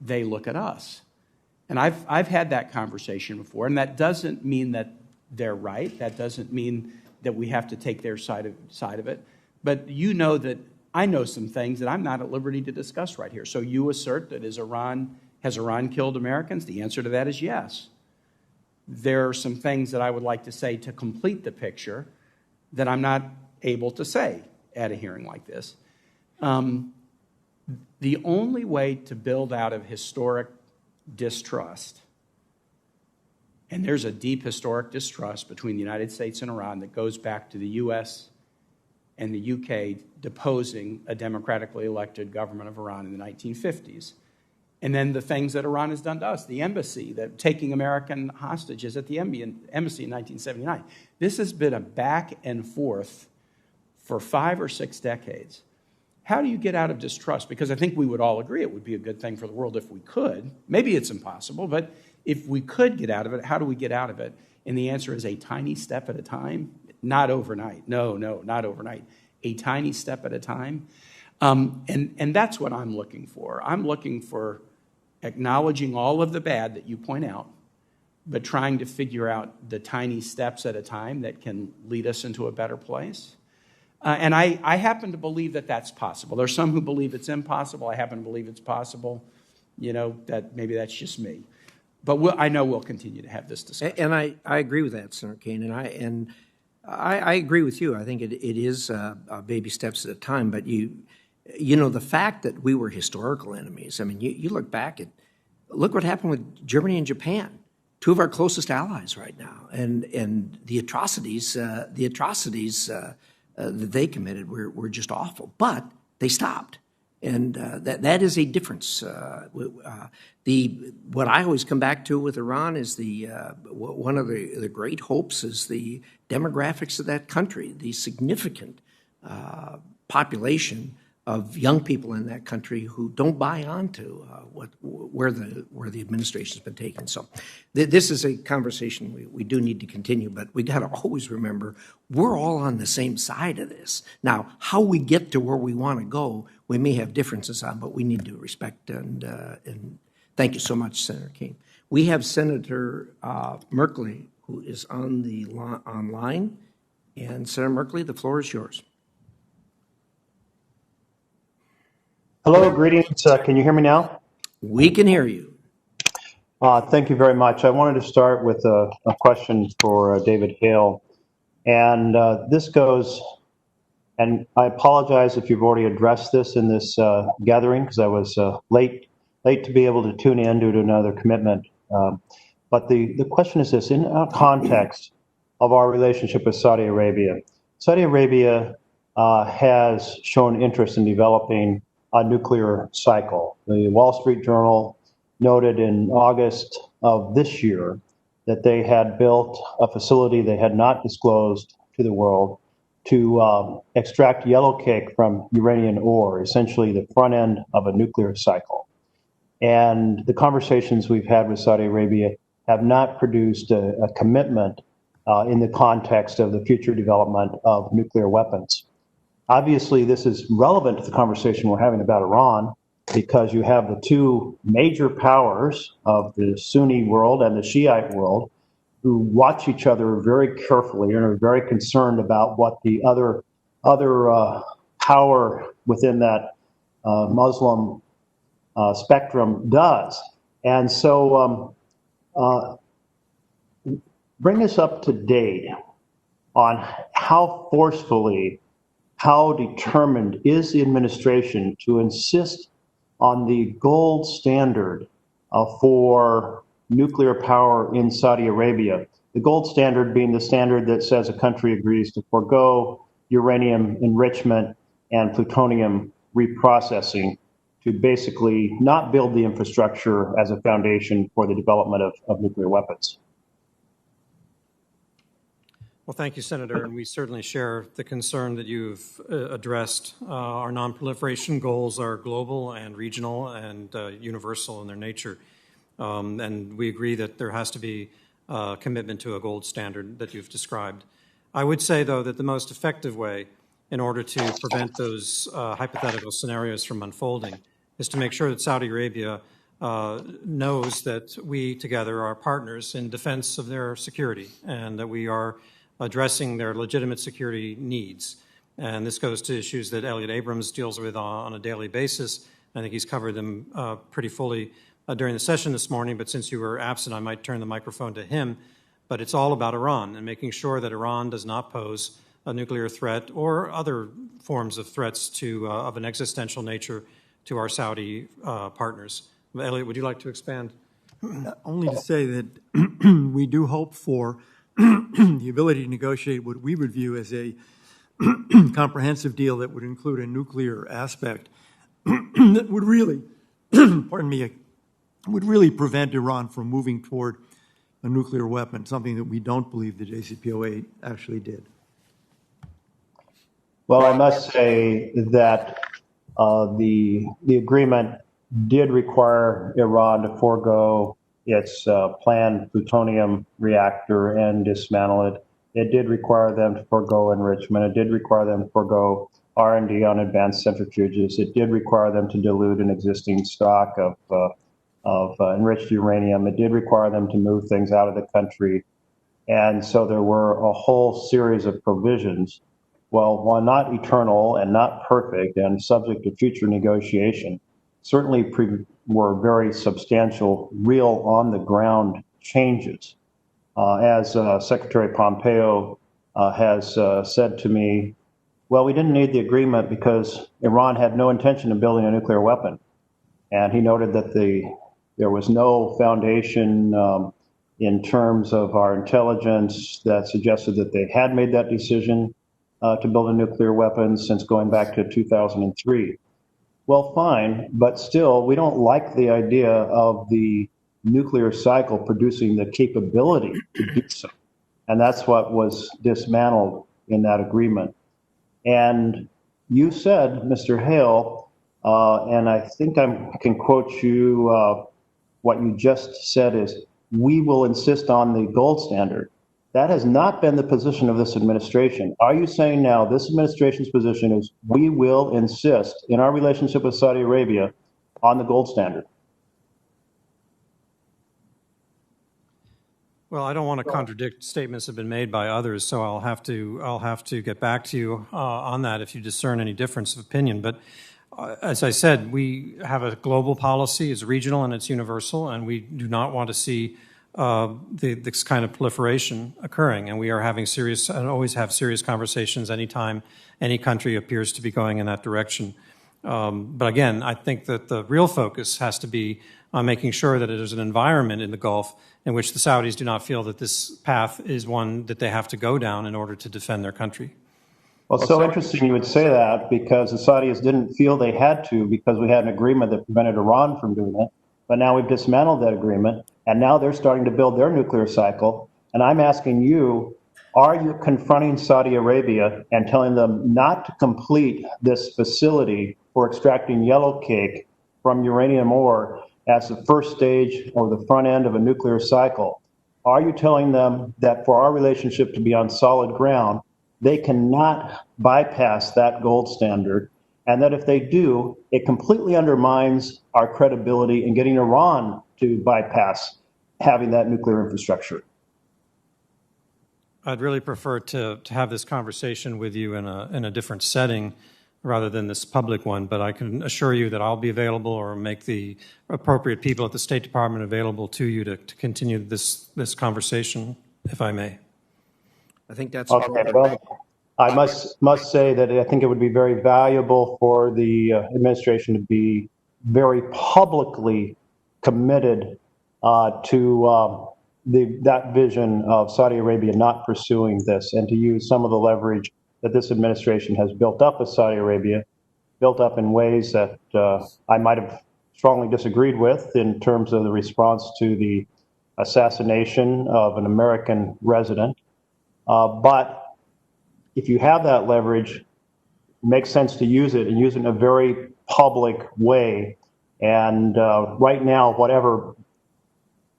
they look at us. And I've had that conversation before, and that doesn't mean that they're right. That doesn't mean that we have to take their side of it. But you know that I know some things that I'm not at liberty to discuss right here. So you assert that has Iran killed Americans? The answer to that is yes. There are some things that I would like to say to complete the picture that I'm not able to say at a hearing like this. The only way to build out of historic distrust, and there's a deep historic distrust between the United States and Iran that goes back to the U.S. and the U.K. deposing a democratically elected government of Iran in the 1950s. And then the things that Iran has done to us, the embassy, taking American hostages at the embassy in 1979. This has been a back and forth for 5 or 6 decades. How do you get out of distrust? Because I think we would all agree it would be a good thing for the world if we could. Maybe it's impossible, but if we could get out of it, how do we get out of it? And the answer is a tiny step at a time, not overnight. No, not overnight. A tiny step at a time. And that's what I'm looking for. I'm looking for acknowledging all of the bad that you point out, but trying to figure out the tiny steps at a time that can lead us into a better place. And I happen to believe that that's possible. There are some who believe it's impossible. I happen to believe it's possible. That maybe that's just me. But I know we'll continue to have this discussion. And I agree with that, Senator Kane. And I agree with you. I think it is baby steps at a time. But the fact that we were historical enemies. I mean, you look back look what happened with Germany and Japan, 2 of our closest allies right now, and the atrocities that they committed were just awful, but they stopped, and that is a difference. What I always come back to with Iran is one of the great hopes is the demographics of that country, the significant population of young people in that country who don't buy onto where the administration's been taken. So this is a conversation we do need to continue, but we got to always remember we're all on the same side of this. Now, how we get to where we want to go, we may have differences on, but we need to respect and thank you so much, Senator King. We have Senator Merkley, who is online, and Senator Merkley, the floor is yours. Hello, greetings. Can you hear me now? We can hear you. Thank you very much. I wanted to start with a question for David Hale. And this goes, and I apologize if you've already addressed this in this gathering, because I was late to be able to tune in due to another commitment. But the question is this: in context of our relationship with Saudi Arabia has shown interest in developing a nuclear cycle. The Wall Street Journal noted in August of this year that they had built a facility they had not disclosed to the world to extract yellow cake from uranium ore, essentially the front end of a nuclear cycle. And the conversations we've had with Saudi Arabia have not produced a commitment in the context of the future development of nuclear weapons. Obviously, this is relevant to the conversation we're having about Iran, because you have the 2 major powers of the Sunni world and the Shiite world who watch each other very carefully and are very concerned about what the other power within that Muslim spectrum does. And so bring us up to date on how forcefully, how determined is the administration to insist on the gold standard for nuclear power in Saudi Arabia. The gold standard being the standard that says a country agrees to forego uranium enrichment and plutonium reprocessing to basically not build the infrastructure as a foundation for the development of nuclear weapons. Well, thank you, Senator, and we certainly share the concern that you've addressed. Our nonproliferation goals are global and regional and universal in their nature. And we agree that there has to be a commitment to a gold standard that you've described. I would say, though, that the most effective way in order to prevent those hypothetical scenarios from unfolding is to make sure that Saudi Arabia knows that we together are partners in defense of their security and that we are addressing their legitimate security needs. And this goes to issues that Elliot Abrams deals with on a daily basis. I think he's covered them pretty fully during the session this morning, but since you were absent, I might turn the microphone to him. But it's all about Iran and making sure that Iran does not pose a nuclear threat or other forms of threats of an existential nature to our Saudi partners. Elliot, would you like to expand? Only to say that we do hope for the ability to negotiate what we would view as a comprehensive deal that would include a nuclear aspect that would really, pardon me, would really prevent Iran from moving toward a nuclear weapon, something that we don't believe the JCPOA actually did. Well, I must say that the agreement did require Iran to forego its planned plutonium reactor and dismantle it. It did require them to forego enrichment. It did require them to forego R&D on advanced centrifuges. It did require them to dilute an existing stock of enriched uranium. It did require them to move things out of the country. And so there were a whole series of provisions, well, one not eternal and not perfect and subject to future negotiation, certainly were very substantial, real on-the-ground changes. As Secretary Pompeo has said to me, well, we didn't need the agreement because Iran had no intention of building a nuclear weapon. And he noted that there was no foundation in terms of our intelligence that suggested that they had made that decision to build a nuclear weapon since going back to 2003. Well, fine, but still, we don't like the idea of the nuclear cycle producing the capability to do so. And that's what was dismantled in that agreement. And you said, Mr. Hale, and I think I can quote you, what you just said is, we will insist on the gold standard. That has not been the position of this administration. Are you saying now this administration's position is we will insist in our relationship with Saudi Arabia on the gold standard? Well, I don't want to contradict statements that have been made by others, so I'll have to get back to you on that if you discern any difference of opinion. But as I said, we have a global policy. It's regional and it's universal, and we do not want to see this kind of proliferation occurring. And we are having serious and always have serious conversations anytime any country appears to be going in that direction. But again, I think that the real focus has to be on making sure that there's an environment in the Gulf in which the Saudis do not feel that this path is one that they have to go down in order to defend their country. Well, it's so interesting you would say that because the Saudis didn't feel they had to because we had an agreement that prevented Iran from doing it. But now we've dismantled that agreement, and now they're starting to build their nuclear cycle. And I'm asking you, are you confronting Saudi Arabia and telling them not to complete this facility for extracting yellow cake from uranium ore as the first stage or the front end of a nuclear cycle? Are you telling them that for our relationship to be on solid ground, they cannot bypass that gold standard, and that if they do, it completely undermines our credibility in getting Iran to bypass having that nuclear infrastructure? I'd really prefer to have this conversation with you in a different setting rather than this public one, but I can assure you that I'll be available or make the appropriate people at the State Department available to you to continue this conversation, if I may. I think that's okay. Well, I must say that I think it would be very valuable for the administration to be very publicly committed to that vision of Saudi Arabia not pursuing this, and to use some of the leverage that this administration has built up with Saudi Arabia, built up in ways that I might have strongly disagreed with in terms of the response to the assassination of an American resident. But if you have that leverage, it makes sense to use it, and use it in a very public way. And right now, whatever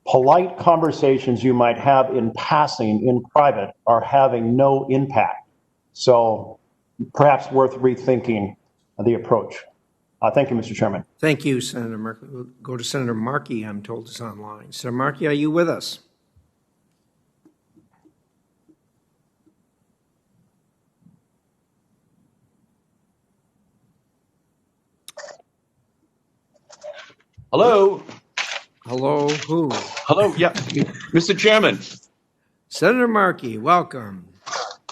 polite conversations you might have in passing, in private, are having no impact. So perhaps worth rethinking the approach. Thank you, Mr. Chairman. Thank you, Senator Markey. We'll go to Senator Markey, I'm told is online. Senator Markey, are you with us? Hello. Hello, who? Hello, yeah, Mr. Chairman. Senator Markey, welcome.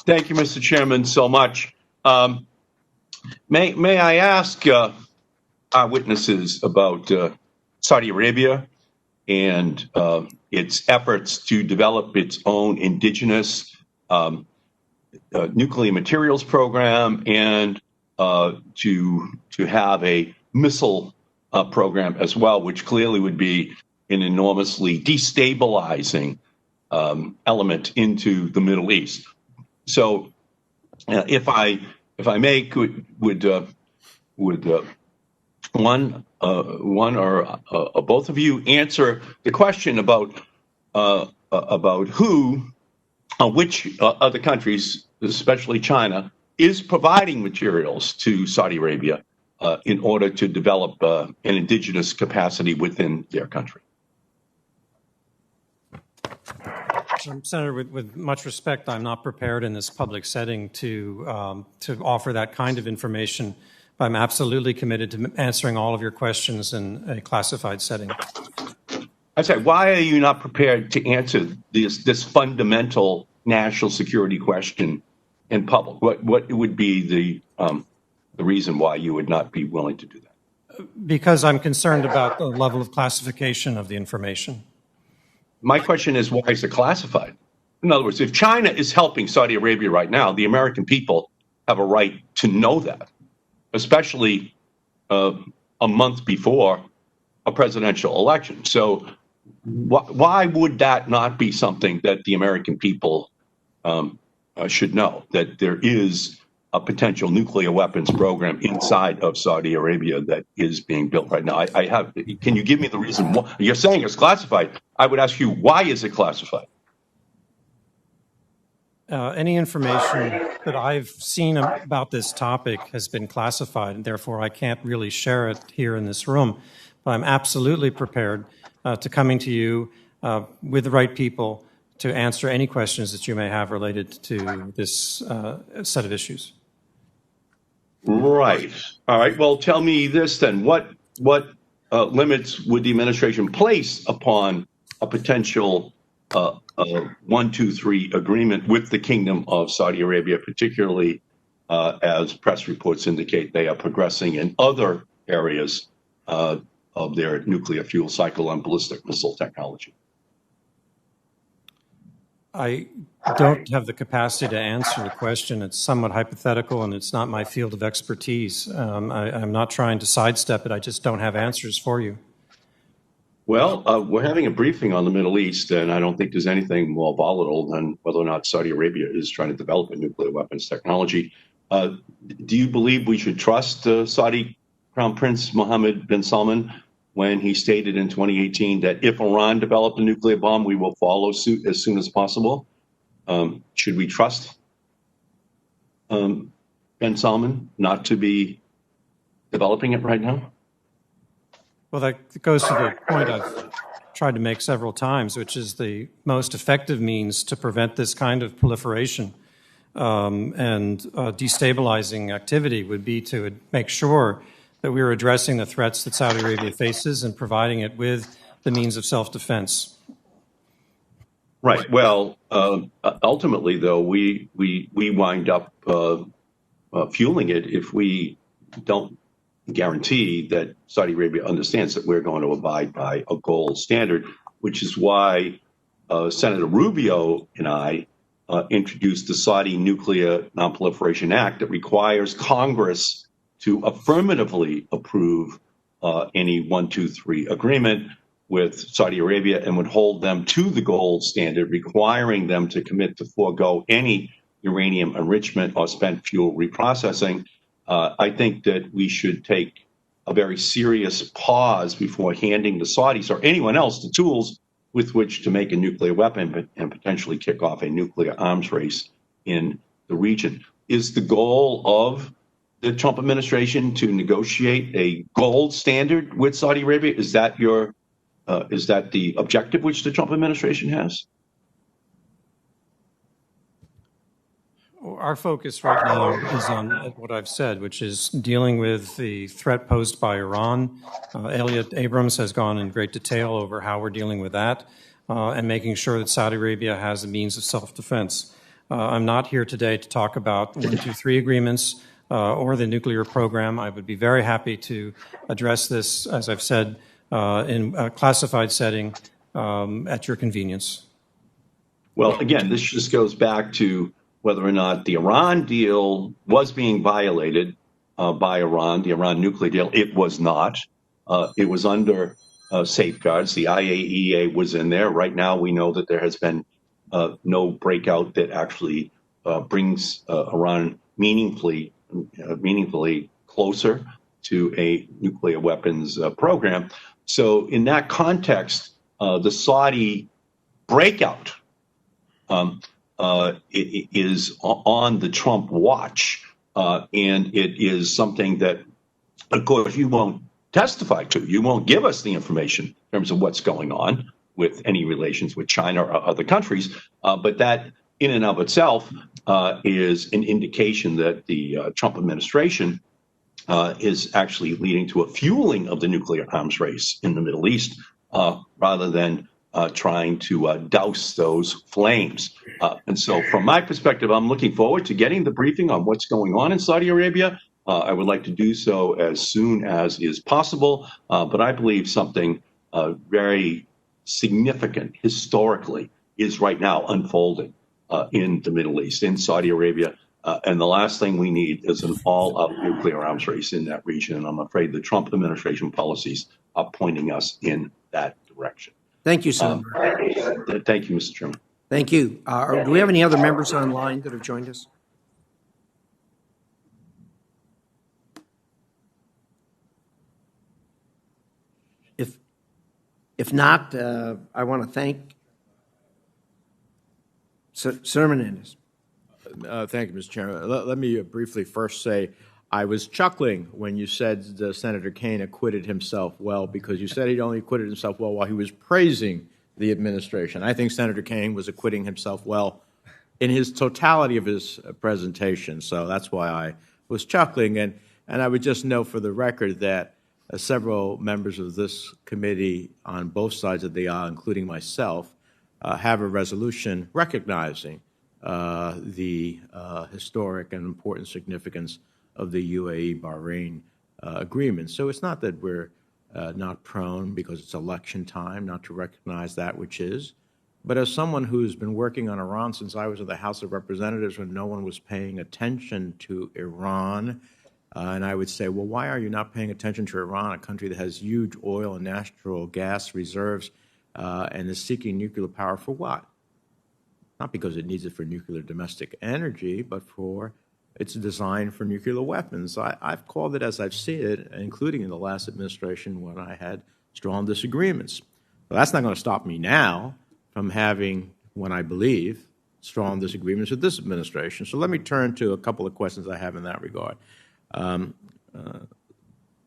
Thank you, Mr. Chairman, so much. May I ask our witnesses about Saudi Arabia and its efforts to develop its own indigenous nuclear materials program and to have a missile program as well, which clearly would be an enormously destabilizing element into the Middle East. So, if I may, would one or both of you answer the question about which other countries, especially China, is providing materials to Saudi Arabia in order to develop an indigenous capacity within their country? Senator, with much respect, I'm not prepared in this public setting to offer that kind of information, but I'm absolutely committed to answering all of your questions in a classified setting. I say, why are you not prepared to answer this fundamental national security question in public? What would be the reason why you would not be willing to do that? Because I'm concerned about the level of classification of the information. My question is, why is it classified? In other words, if China is helping Saudi Arabia right now, the American people have a right to know that, especially a month before a presidential election. So why would that not be something that the American people should know, that there is a potential nuclear weapons program inside of Saudi Arabia that is being built right now? Can you give me the reason why? You're saying it's classified. I would ask you, why is it classified? Any information that I've seen about this topic has been classified, and therefore I can't really share it here in this room. But I'm absolutely prepared to coming to you with the right people to answer any questions that you may have related to this set of issues. Right. All right. Well, tell me this then. What limits would the administration place upon a potential 1-2-3 agreement with the Kingdom of Saudi Arabia, particularly as press reports indicate they are progressing in other areas of their nuclear fuel cycle and ballistic missile technology? I don't have the capacity to answer the question. It's somewhat hypothetical, and it's not my field of expertise. I'm not trying to sidestep it. I just don't have answers for you. Well, we're having a briefing on the Middle East, and I don't think there's anything more volatile than whether or not Saudi Arabia is trying to develop a nuclear weapons technology. Do you believe we should trust Saudi Crown Prince Mohammed bin Salman when he stated in 2018 that if Iran developed a nuclear bomb, we will follow suit as soon as possible? Should we trust bin Salman not to be developing it right now? Well, that goes to the point I've tried to make several times, which is the most effective means to prevent this kind of proliferation and destabilizing activity would be to make sure that we are addressing the threats that Saudi Arabia faces and providing it with the means of self-defense. Right. Well, ultimately, though, we wind up fueling it if we don't guarantee that Saudi Arabia understands that we're going to abide by a gold standard, which is why Senator Rubio and I introduced the Saudi Nuclear Nonproliferation Act that requires Congress to affirmatively approve any 123 agreement with Saudi Arabia and would hold them to the gold standard, requiring them to commit to forego any uranium enrichment or spent fuel reprocessing. I think that we should take a very serious pause before handing the Saudis or anyone else the tools with which to make a nuclear weapon and potentially kick off a nuclear arms race in the region. Is the goal of the Trump administration to negotiate a gold standard with Saudi Arabia? Is that the objective which the Trump administration has? Our focus right now is on what I've said, which is dealing with the threat posed by Iran. Elliot Abrams has gone in great detail over how we're dealing with that and making sure that Saudi Arabia has a means of self-defense. I'm not here today to talk about 123 agreements or the nuclear program. I would be very happy to address this, as I've said, in a classified setting at your convenience. Well, again, this just goes back to whether or not the Iran deal was being violated by Iran, the Iran nuclear deal. It was not. It was under safeguards. The IAEA was in there. Right now, we know that there has been no breakout that actually brings Iran meaningfully closer to a nuclear weapons program. So in that context, the Saudi breakout it is on the Trump watch, and it is something that, of course, you won't testify to. You won't give us the information in terms of what's going on with any relations with China or other countries, but that in and of itself is an indication that the Trump administration is actually leading to a fueling of the nuclear arms race in the Middle East rather than trying to douse those flames. And so from my perspective, I'm looking forward to getting the briefing on what's going on in Saudi Arabia. I would like to do so as soon as is possible, but I believe something very significant historically is right now unfolding in the Middle East, in Saudi Arabia. And the last thing we need is an all-out nuclear arms race in that region. And I'm afraid the Trump administration policies are pointing us in that direction. Thank you, Senator. Thank you, Mr. Chairman. Thank you. Do we have any other members online that have joined us? If not, I want to thank Senator Menendez. Thank you, Mr. Chairman. Let me briefly first say I was chuckling when you said Senator Kaine acquitted himself well, because you said he'd only acquitted himself well while he was praising the administration. I think Senator Kaine was acquitting himself well in his totality of his presentation, so that's why I was chuckling. And I would just note for the record that several members of this committee on both sides of the aisle, including myself, have a resolution recognizing the historic and important significance of the UAE-Bahrain agreement. So it's not that we're not prone, because it's election time, not to recognize that which is. But as someone who's been working on Iran since I was in the House of Representatives when no one was paying attention to Iran, and I would say, well, why are you not paying attention to Iran, a country that has huge oil and natural gas reserves and is seeking nuclear power for what? Not because it needs it for nuclear domestic energy, but for its design for nuclear weapons. I've called it as I've seen it, including in the last administration when I had strong disagreements. But that's not going to stop me now from having, when I believe, strong disagreements with this administration. So let me turn to a couple of questions I have in that regard.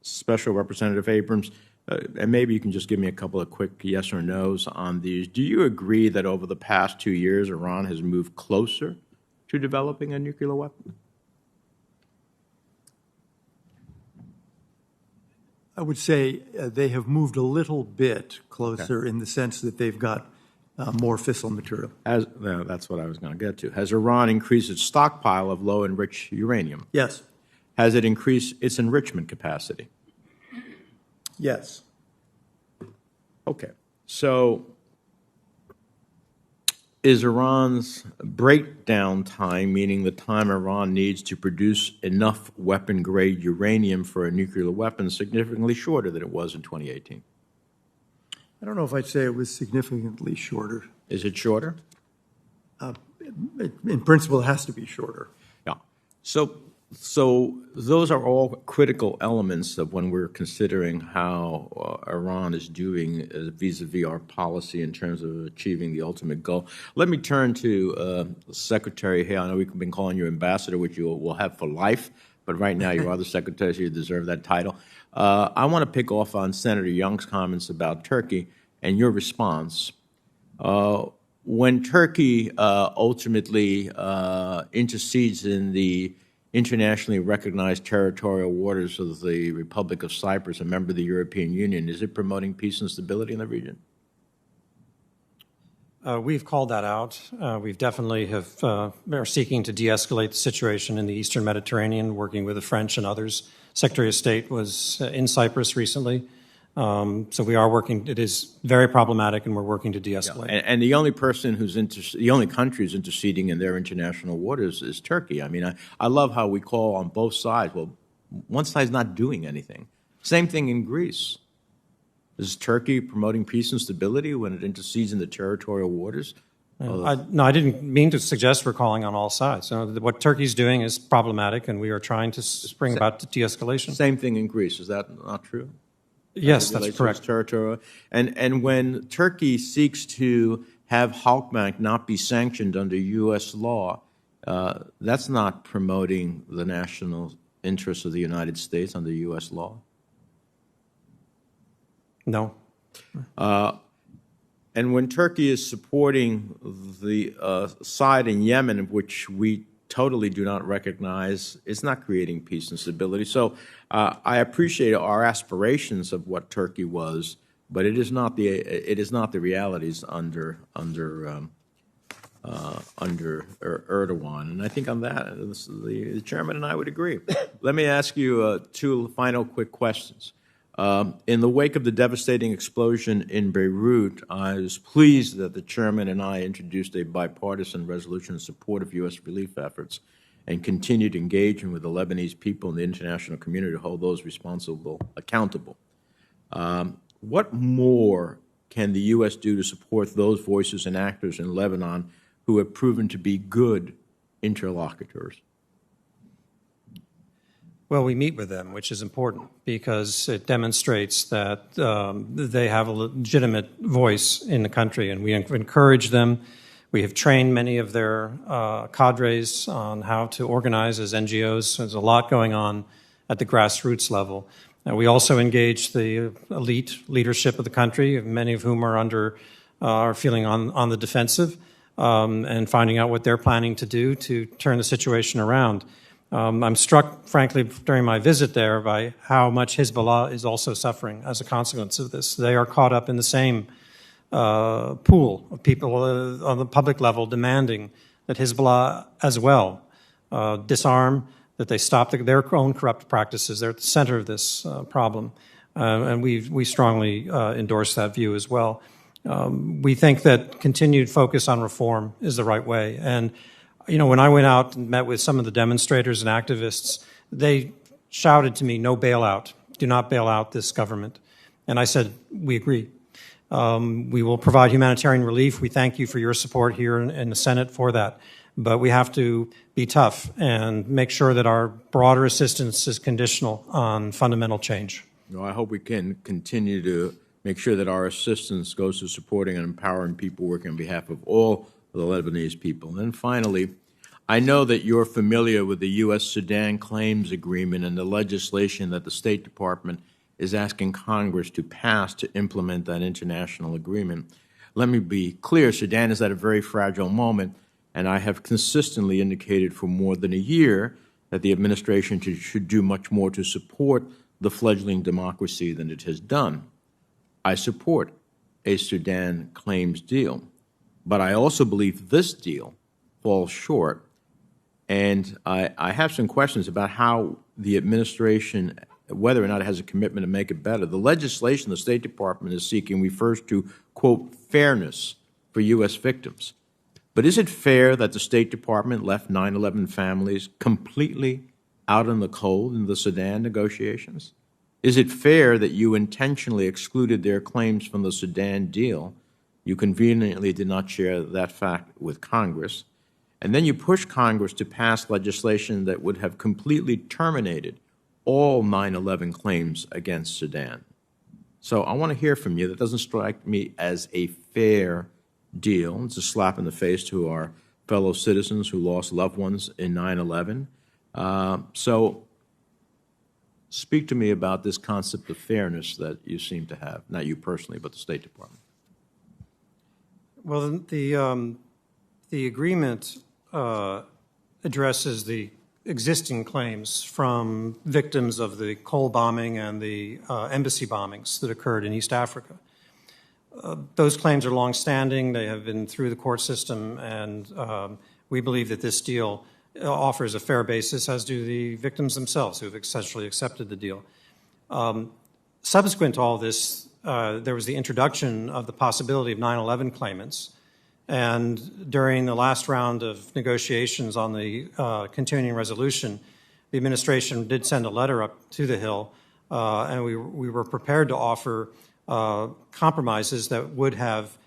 Special Representative Abrams, and maybe you can just give me a couple of quick yes or no's on these. Do you agree that over the past 2 years, Iran has moved closer to developing a nuclear weapon? I would say they have moved a little bit closer in the sense that they've got more fissile material. That's what I was going to get to. Has Iran increased its stockpile of low-enriched uranium? Yes. Has it increased its enrichment capacity? Yes. Okay. So is Iran's breakdown time, meaning the time Iran needs to produce enough weapon-grade uranium for a nuclear weapon, significantly shorter than it was in 2018? I don't know if I'd say it was significantly shorter. Is it shorter? In principle, it has to be shorter. Yeah. So those are all critical elements of when we're considering how Iran is doing vis-a-vis our policy in terms of achieving the ultimate goal. Let me turn to Secretary Hale. I know we've been calling you ambassador, which you will have for life, but right now you are the secretary, so you deserve that title. I want to pick off on Senator Young's comments about Turkey and your response. When Turkey ultimately intercedes in the internationally recognized territorial waters of the Republic of Cyprus, a member of the European Union, is it promoting peace and stability in the region? We've called that out. We definitely are seeking to de-escalate the situation in the Eastern Mediterranean, working with the French and others. Secretary of State was in Cyprus recently. So we are working. It is very problematic, and we're working to de-escalate. Yeah. And the only person the only country who's interceding in their international waters is Turkey. I mean, I love how we call on both sides. Well, one side's not doing anything. Same thing in Greece. Is Turkey promoting peace and stability when it intercedes in the territorial waters? No, I didn't mean to suggest we're calling on all sides. What Turkey's doing is problematic, and we are trying to bring about de-escalation. Same thing in Greece. Is that not true? Yes, that's correct. Territorial. And when Turkey seeks to have Halkbank not be sanctioned under U.S. law, that's not promoting the national interests of the United States under U.S. law? No. And when Turkey is supporting the side in Yemen, which we totally do not recognize, it's not creating peace and stability. So I appreciate our aspirations of what Turkey was, but it is not the realities under Erdogan. And I think on that, the chairman and I would agree. Let me ask you two final quick questions. In the wake of the devastating explosion in Beirut, I was pleased that the chairman and I introduced a bipartisan resolution in support of U.S. relief efforts and continued engagement with the Lebanese people and the international community to hold those responsible accountable. What more can the U.S. do to support those voices and actors in Lebanon who have proven to be good interlocutors? Well, we meet with them, which is important because it demonstrates that they have a legitimate voice in the country, and we encourage them. We have trained many of their cadres on how to organize as NGOs. There's a lot going on at the grassroots level. And we also engage the elite leadership of the country, many of whom are feeling on the defensive, and finding out what they're planning to do to turn the situation around. I'm struck, frankly, during my visit there by how much Hezbollah is also suffering as a consequence of this. They are caught up in the same pool of people on the public level demanding that Hezbollah as well disarm, that they stop their own corrupt practices. They're at the center of this problem, and we strongly endorse that view as well. We think that continued focus on reform is the right way. And you know, when I went out and met with some of the demonstrators and activists, they shouted to me, "No bailout. Do not bail out this government." And I said, "We agree. We will provide humanitarian relief. We thank you for your support here in the Senate for that. But we have to be tough and make sure that our broader assistance is conditional on fundamental change." Well, I hope we can continue to make sure that our assistance goes to supporting and empowering people working on behalf of all the Lebanese people. And then finally, I know that you're familiar with the U.S.-Sudan Claims Agreement and the legislation that the State Department is asking Congress to pass to implement that international agreement. Let me be clear, Sudan is at a very fragile moment, and I have consistently indicated for more than a year that the administration should do much more to support the fledgling democracy than it has done. I support a Sudan claims deal, but I also believe this deal falls short. And I have some questions about how the administration, whether or not it has a commitment to make it better. The legislation the State Department is seeking refers to, quote, fairness for U.S. victims. But is it fair that the State Department left 9/11 families completely out in the cold in the Sudan negotiations? Is it fair that you intentionally excluded their claims from the Sudan deal? You conveniently did not share that fact with Congress. And then you pushed Congress to pass legislation that would have completely terminated all 9/11 claims against Sudan. So I want to hear from you. That doesn't strike me as a fair deal. It's a slap in the face to our fellow citizens who lost loved ones in 9/11. So speak to me about this concept of fairness that you seem to have, not you personally, but the State Department. Well, the agreement addresses the existing claims from victims of the Cole bombing and the embassy bombings that occurred in East Africa. Those claims are longstanding. They have been through the court system, and we believe that this deal offers a fair basis, as do the victims themselves who have essentially accepted the deal. Subsequent to all this, there was the introduction of the possibility of 9/11 claimants. And during the last round of negotiations on the continuing resolution, the administration did send a letter up to the Hill, and we were prepared to offer compromises that would have,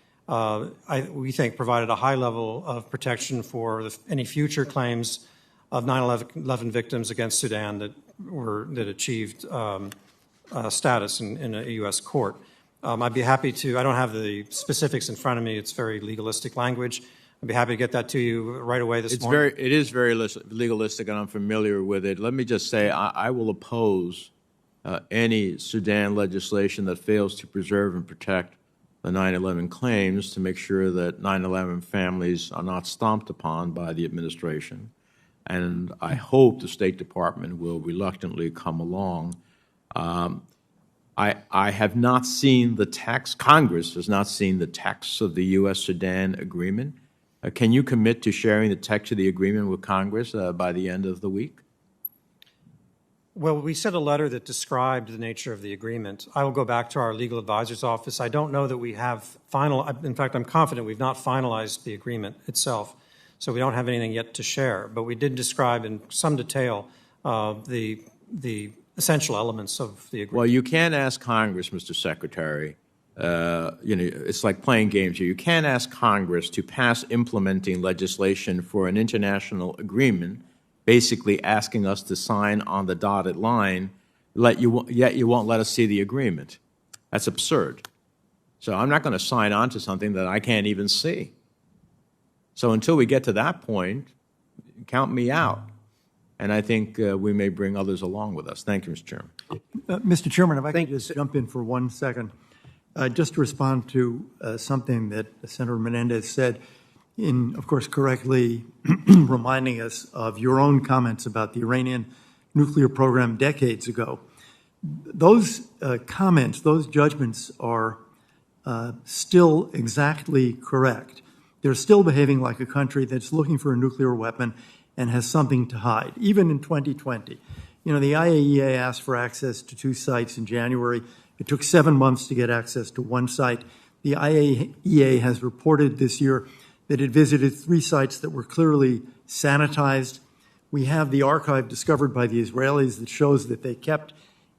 we think, provided a high level of protection for any future claims of 9/11 victims against Sudan that achieved status in a U.S. court. I'd be happy to, I don't have the specifics in front of me. It's very legalistic language. I'd be happy to get that to you right away this morning. It is very legalistic, and I'm familiar with it. Let me just say I will oppose any Sudan legislation that fails to preserve and protect the 9/11 claims to make sure that 9/11 families are not stomped upon by the administration. And I hope the State Department will reluctantly come along. I have not seen the text. Congress has not seen the text of the U.S.-Sudan agreement. Can you commit to sharing the text of the agreement with Congress by the end of the week? Well, we sent a letter that described the nature of the agreement. I will go back to our legal advisor's office. I don't know that we have in fact, I'm confident we've not finalized the agreement itself, so we don't have anything yet to share. But we did describe in some detail the essential elements of the agreement. Well, you can't ask Congress, Mr. Secretary, it's like playing games here. You can't ask Congress to pass implementing legislation for an international agreement, basically asking us to sign on the dotted line, yet you won't let us see the agreement. That's absurd. So I'm not going to sign on to something that I can't even see. So until we get to that point, count me out. And I think we may bring others along with us. Thank you, Mr. Chairman. Mr. Chairman, if I could just jump in for 1 second, just to respond to something that Senator Menendez said, of course, correctly reminding us of your own comments about the Iranian nuclear program decades ago. Those comments, those judgments are still exactly correct. They're still behaving like a country that's looking for a nuclear weapon and has something to hide, even in 2020. The IAEA asked for access to 2 sites in January. It took 7 months to get access to 1 site. The IAEA has reported this year that it visited 3 sites that were clearly sanitized. We have the archive discovered by the Israelis that shows that they kept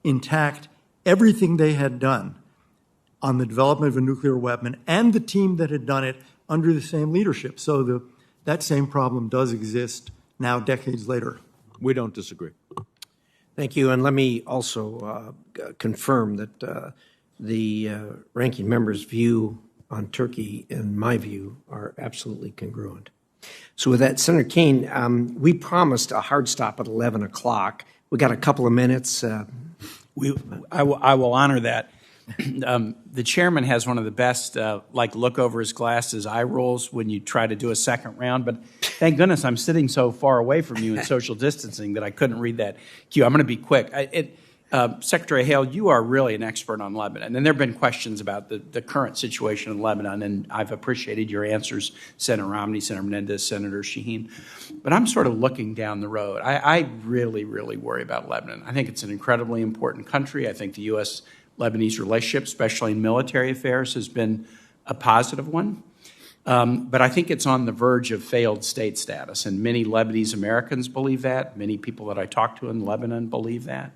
intact everything they had done on the development of a nuclear weapon and the team that had done it under the same leadership. So that same problem does exist now, decades later. We don't disagree. Thank you. And let me also confirm that the ranking member's view on Turkey and my view are absolutely congruent. So with that, Senator Keene, we promised a hard stop at 11 o'clock. We got a couple of minutes. I will honor that. The chairman has one of the best, look over his glasses eye rolls when you try to do a second round. But thank goodness I'm sitting so far away from you in social distancing that I couldn't read that cue. I'm going to be quick. Secretary Hale, you are really an expert on Lebanon, and there have been questions about the current situation in Lebanon, and I've appreciated your answers, Senator Romney, Senator Menendez, Senator Shaheen. But I'm sort of looking down the road. I really, really worry about Lebanon. I think it's an incredibly important country. I think the U.S.-Lebanese relationship, especially in military affairs, has been a positive one. But I think it's on the verge of failed state status, and many Lebanese Americans believe that. Many people that I talk to in Lebanon believe that.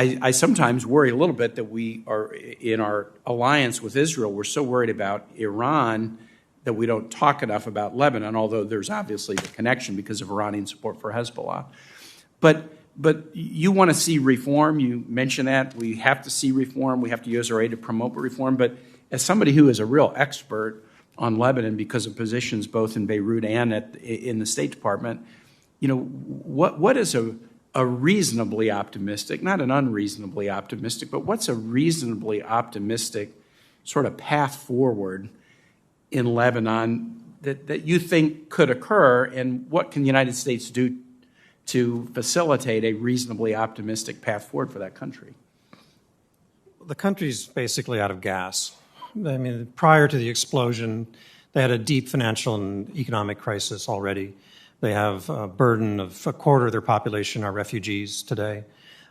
I sometimes worry a little bit that we are, in our alliance with Israel, we're so worried about Iran that we don't talk enough about Lebanon, although there's obviously the connection because of Iranian support for Hezbollah. But you want to see reform. You mentioned that. We have to see reform. We have to use our aid to promote reform. But as somebody who is a real expert on Lebanon because of positions both in Beirut and in the State Department, what is a reasonably optimistic, not an unreasonably optimistic, but what's a reasonably optimistic sort of path forward in Lebanon that you think could occur, and what can the United States do to facilitate a reasonably optimistic path forward for that country? The country's basically out of gas. I mean, prior to the explosion, they had a deep financial and economic crisis already. They have a burden of a quarter of their population are refugees today,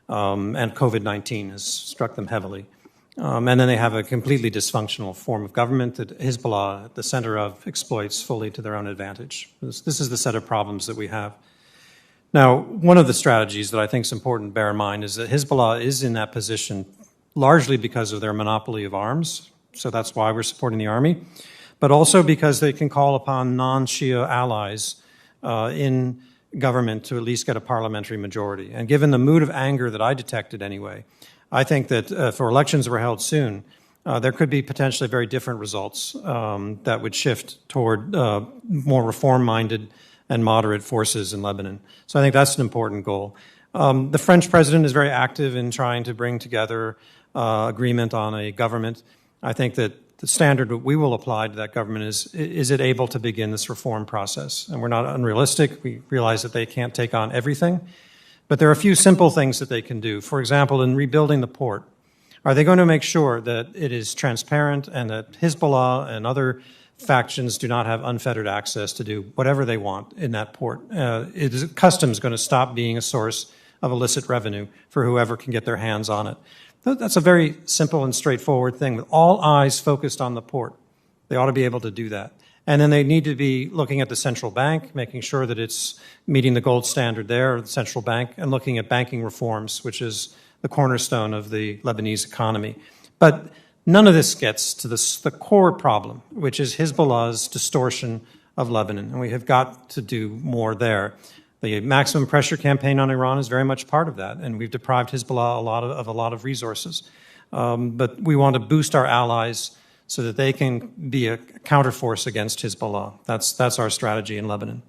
and COVID-19 has struck them heavily. And then they have a completely dysfunctional form of government that Hezbollah, at the center of, exploits fully to their own advantage. This is the set of problems that we have. Now, one of the strategies that I think is important to bear in mind is that Hezbollah is in that position largely because of their monopoly of arms, so that's why we're supporting the army, but also because they can call upon non-Shia allies in government to at least get a parliamentary majority. And given the mood of anger that I detected anyway, I think that for elections that were held soon, there could be potentially very different results that would shift toward more reform-minded and moderate forces in Lebanon. So I think that's an important goal. The French president is very active in trying to bring together agreement on a government. I think that the standard that we will apply to that government is it able to begin this reform process? And we're not unrealistic. We realize that they can't take on everything. But there are a few simple things that they can do. For example, in rebuilding the port, are they going to make sure that it is transparent and that Hezbollah and other factions do not have unfettered access to do whatever they want in that port? Is customs going to stop being a source of illicit revenue for whoever can get their hands on it? That's a very simple and straightforward thing. With all eyes focused on the port, they ought to be able to do that. And then they need to be looking at the central bank, making sure that it's meeting the gold standard there, the central bank, and looking at banking reforms, which is the cornerstone of the Lebanese economy. But none of this gets to the core problem, which is Hezbollah's distortion of Lebanon, and we have got to do more there. The maximum pressure campaign on Iran is very much part of that, and we've deprived Hezbollah of a lot of resources. But we want to boost our allies so that they can be a counterforce against Hezbollah. That's our strategy in Lebanon.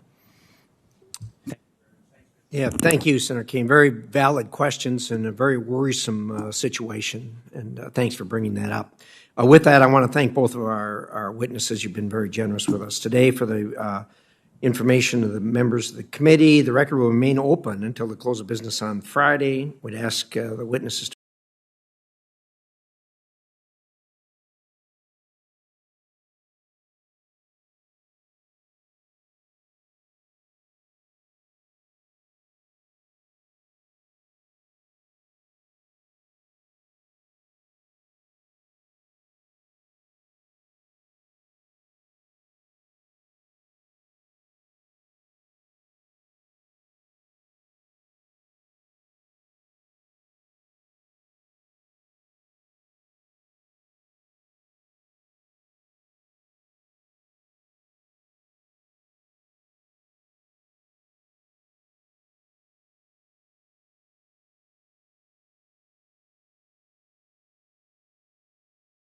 Yeah, thank you, Senator King. Very valid questions and a very worrisome situation, and thanks for bringing that up. With that, I want to thank both of our witnesses. You've been very generous with us today for the information of the members of the committee. The record will remain open until the close of business on Friday. We'd ask the witnesses